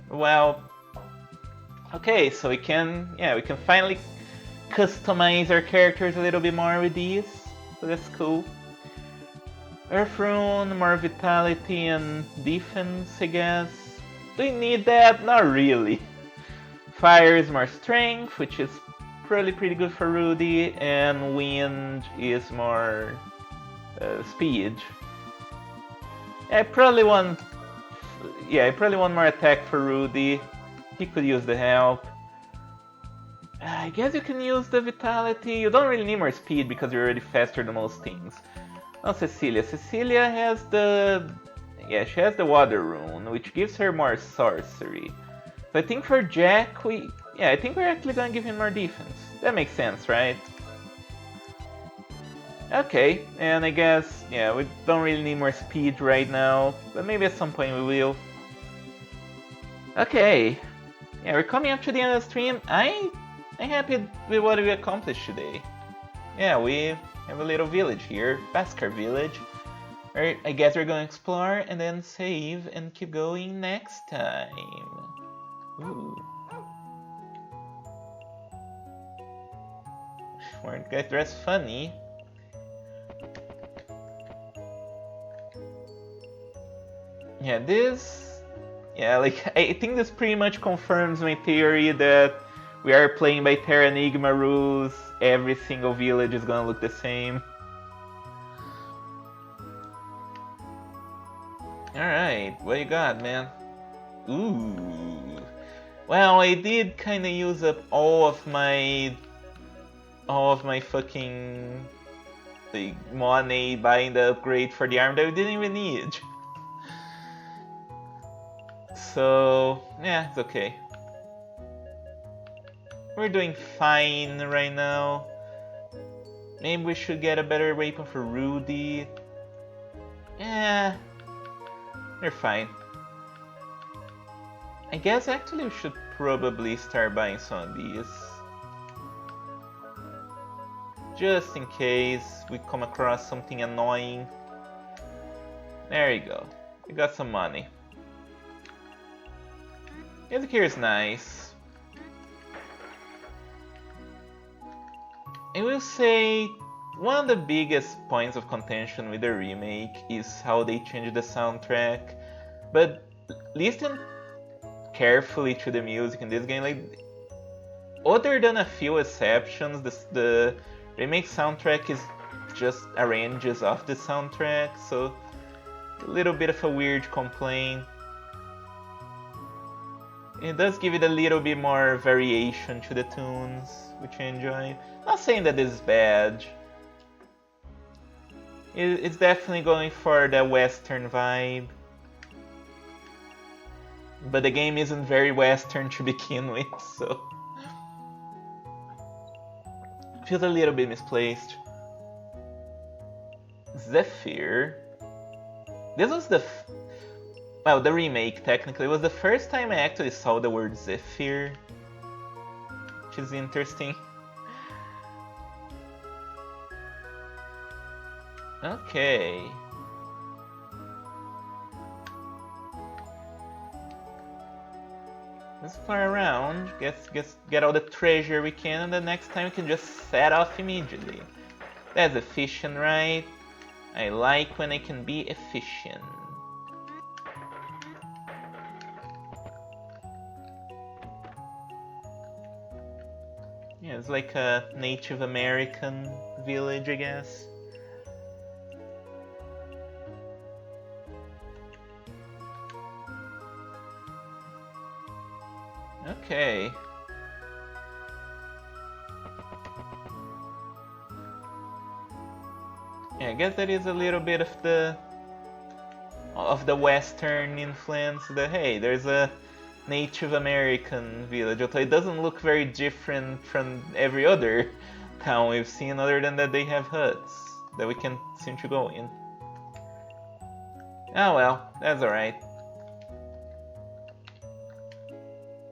Well... Okay, so we can finally customize our characters a little bit more with these. So that's cool. Earth Rune, more vitality and defense, I guess. Do we need that? Not really. Fire is more strength, which is probably pretty good for Rudy, and wind is more speed. I probably want more attack for Rudy. He could use the help. I guess you can use the vitality. You don't really need more speed because you're already faster than most things. Now Cecilia. Cecilia has she has the water rune, which gives her more sorcery. So I think for Jack, I think we're actually gonna give him more defense. That makes sense, right? Okay, and I guess, we don't really need more speed right now, but maybe at some point we will. Okay, we're coming up to the end of the stream. I'm happy with what we accomplished today. Yeah, we have a little village here, Beskar village. Alright, I guess we're gonna explore and then save and keep going next time. Ooh. Weren't guys dressed funny? I think this pretty much confirms my theory that we are playing by Terranigma rules. Every single village is gonna look the same. Alright, what you got, man? Ooh. Well, I did kinda use up all of my fucking money buying the upgrade for the arm that we didn't even need. So, it's okay. We're doing fine right now. Maybe we should get a better weapon for Rudy. We're fine. I guess actually we should probably start buying some of these. Just in case we come across something annoying. There you go. We got some money. Music here is nice. I will say one of the biggest points of contention with the remake is how they changed the soundtrack. But listen carefully to the music in this game. Other than a few exceptions, the remake soundtrack is just arranges off the soundtrack, so a little bit of a weird complaint. It does give it a little bit more variation to the tunes, which I enjoy. Not saying that this is bad. It's definitely going for the Western vibe. But the game isn't very Western to begin with, so... feels a little bit misplaced. Zephyr? This was the remake, technically. It was the first time I actually saw the word Zephyr, which is interesting. Okay. Let's fly around, get all the treasure we can, and the next time we can just set off immediately. That's efficient, right? I like when I can be efficient. Yeah, it's like a Native American village, I guess. Okay. Yeah, I guess that is a little bit of the Western influence. Hey, there's a Native American village, although it doesn't look very different from every other town we've seen other than that they have huts that we can seem to go in. Oh well, that's alright.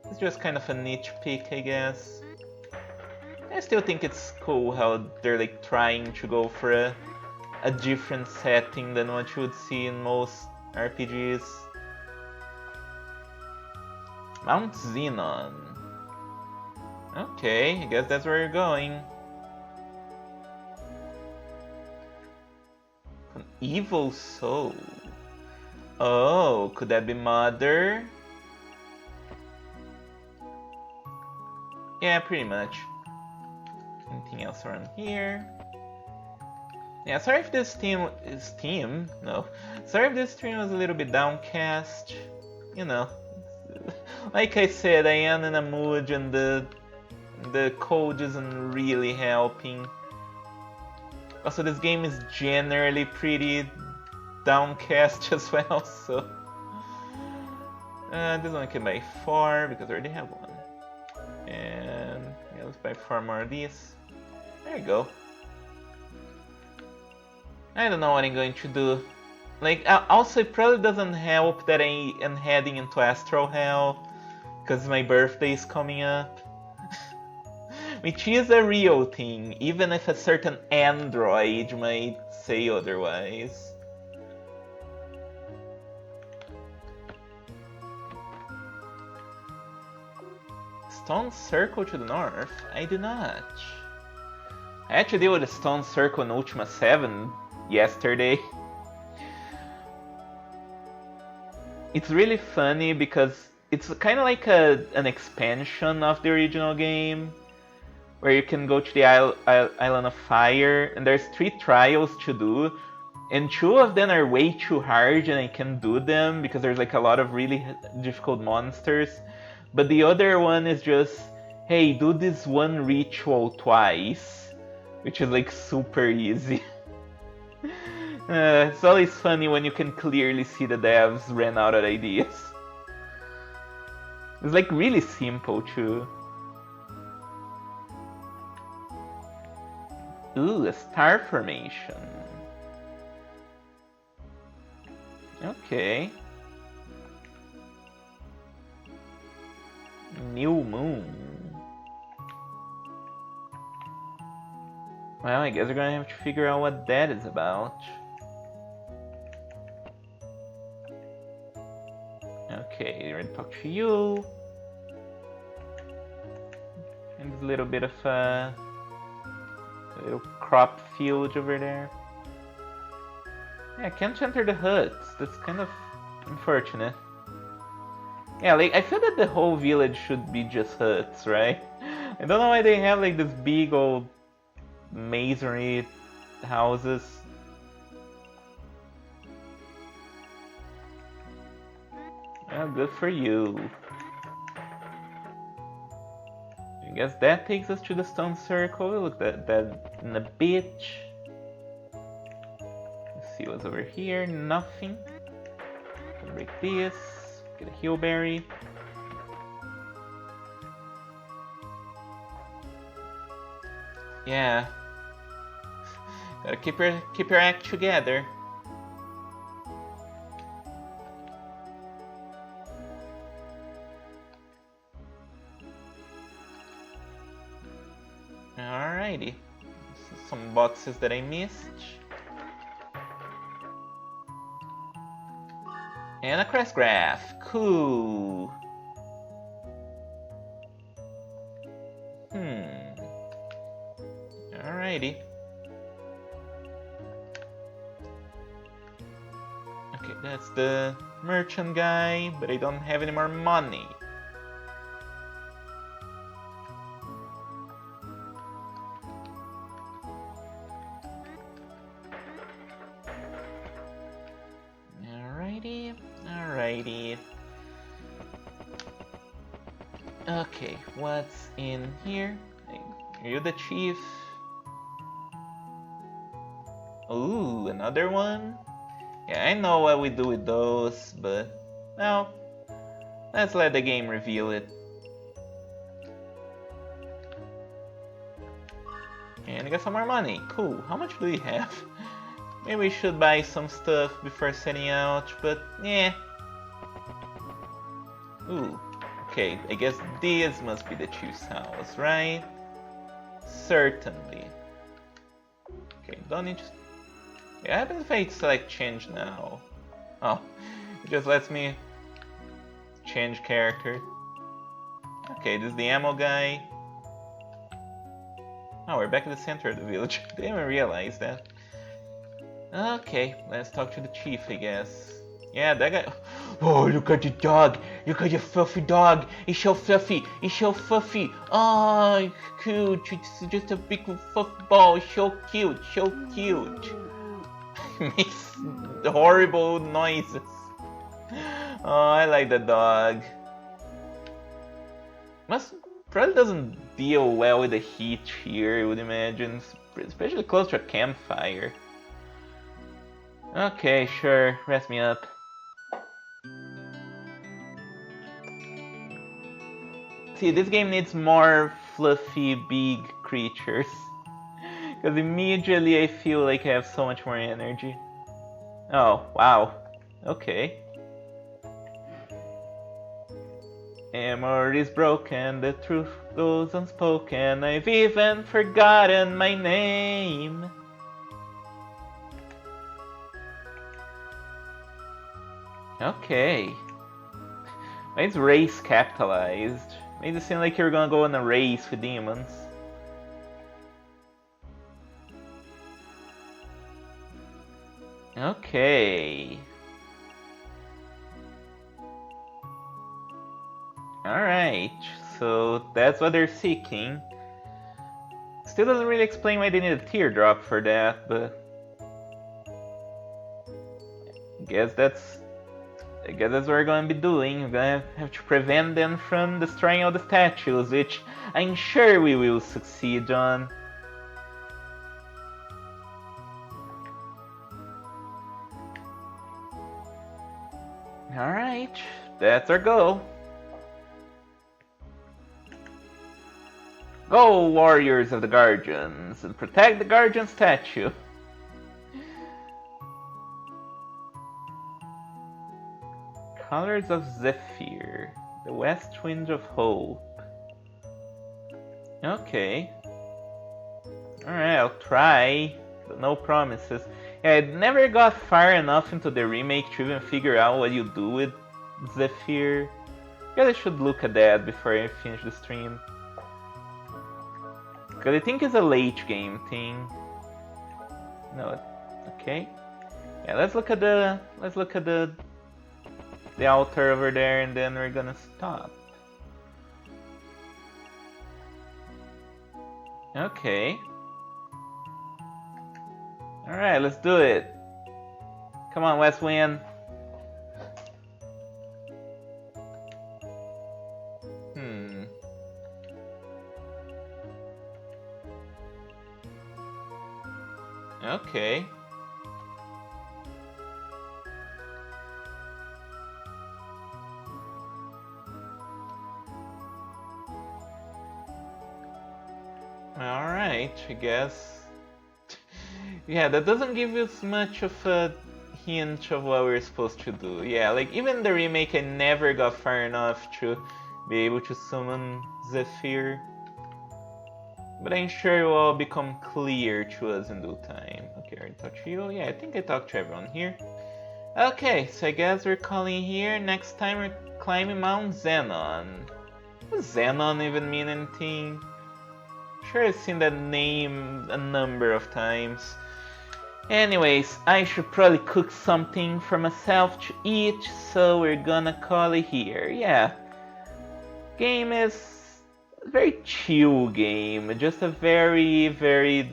It's just kind of a niche pick, I guess. I still think it's cool how they're like trying to go for a different setting than what you would see in most RPGs. Mount Xenon. Okay, I guess that's where you're going. An evil soul. Oh, could that be Mother? Yeah, pretty much. Anything else around here? Yeah, sorry if this team is no. Sorry if this stream was a little bit downcast. You know, like I said, I am in a mood and the code isn't really helping. Also, this game is generally pretty downcast as well, so this one can buy 4 because I already have one. And yeah, let's buy 4 more of these. There you go. I don't know what I'm going to do. Like, also it probably doesn't help that I am heading into Astral Hell because my birthday is coming up. Which is a real thing, even if a certain android might say otherwise. Stone Circle to the north? I do not. I actually did with a Stone Circle in Ultima 7 yesterday. It's really funny because it's kind of like an expansion of the original game, where you can go to the Island of Fire, and there's 3 trials to do, and 2 of them are way too hard and I can't do them because there's like a lot of really difficult monsters. But the other one is just, hey, do this one ritual twice, which is like super easy. It's always funny when you can clearly see the devs ran out of ideas. It's like really simple too. Ooh, a star formation. Okay. New moon. Well, I guess we're gonna have to figure out what that is about. Okay, we're gonna talk to you. And there's a little bit of a little crop field over there. Yeah, I can't enter the huts. That's kind of unfortunate. Yeah, like I feel that the whole village should be just huts, right? I don't know why they have like this big old masonry houses. Well, good for you. I guess that takes us to the stone circle. We'll look at that in a bit. Let's see what's over here. Nothing. Can break this. Get a heal berry. Yeah. Gotta keep your act together. Alrighty. Some boxes that I missed. And a crest graph. Cool. Alrighty. Okay, that's the merchant guy, but I don't have any more money. Alrighty. Okay, what's in here? Are you the chief? Ooh, another one? Yeah, I know what we do with those, but well, let's let the game reveal it. And I got some more money. Cool. How much do we have? Maybe we should buy some stuff before setting out, but yeah. Ooh. Okay, I guess this must be the chief's house, right? Certainly. Okay, don't need to... What happens if I select change now? Oh, it just lets me change character. Okay, this is the ammo guy. Oh, we're back at the center of the village. Didn't even realize that. Okay, let's talk to the chief, I guess. Yeah, that guy... Oh, look at the dog! Look at your fluffy dog! It's so fluffy! It's so fluffy! Oh, cute! It's just a big fluffy ball! So cute! So cute! Makes horrible noises. Oh, I like the dog. Probably doesn't deal well with the heat here, I would imagine. Especially close to a campfire. Okay, sure. Rest me up. See, this game needs more fluffy, big creatures. Because immediately I feel like I have so much more energy. Oh, wow. Okay. Amor is broken, the truth goes unspoken. I've even forgotten my name. Okay. Why is race capitalized? Made it seem like you were gonna go on a race with demons. Okay. Alright, so that's what they're seeking. Still doesn't really explain why they need a teardrop for that, but... I guess that's what we're gonna be doing. We're gonna have to prevent them from destroying all the statues, which I'm sure we will succeed on. Alright, that's our goal. Go, warriors of the Guardians, and protect the Guardian statue. Colors of Zephyr, the West Wind of Hope. Okay. Alright, I'll try, but no promises. Yeah, I never got far enough into the remake to even figure out what you do with Zephyr. Guess I should look at that before I finish the stream. Because I think it's a late game thing. No, okay. Yeah, let's look at the altar over there, and then we're gonna stop. Okay. Alright, let's do it. Come on, West Wind. Okay. Alright, I guess. Yeah, that doesn't give us much of a hint of what we're supposed to do. Yeah, like even the remake, I never got far enough to be able to summon Zephyr. But I'm sure it will all become clear to us in due time. Okay, I already talked to you. Yeah, I think I talked to everyone here. Okay, so I guess we're calling here. Next time we're climbing Mount Xenon. Does Xenon even mean anything? Sure, I've seen that name a number of times. Anyways, I should probably cook something for myself to eat, so we're gonna call it here. Yeah. Game is a very chill game, just a very, very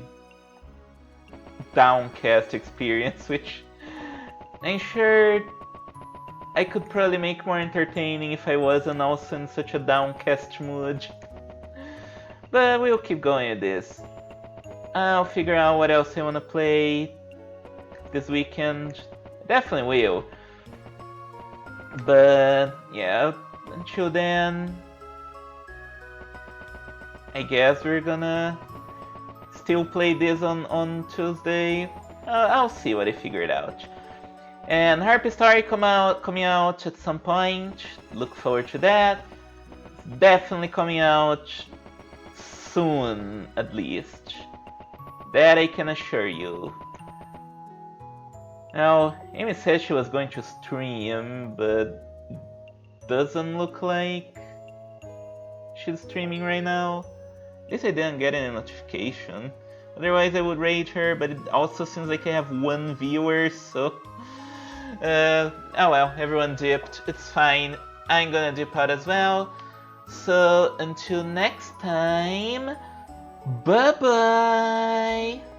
downcast experience, which I'm sure I could probably make more entertaining if I wasn't also in such a downcast mood. But we'll keep going with this. I'll figure out what else I want to play this weekend. Definitely will. But yeah, until then, I guess we're gonna still play this on Tuesday. I'll see what I figured out. And Harpy Story coming out at some point. Look forward to that. Definitely coming out soon, at least. That I can assure you. Now, Amy said she was going to stream, but doesn't look like she's streaming right now. At least I didn't get any notification. Otherwise I would rate her, but it also seems like I have one viewer, so... oh well, everyone dipped, it's fine. I'm gonna dip out as well. So, until next time, bye bye!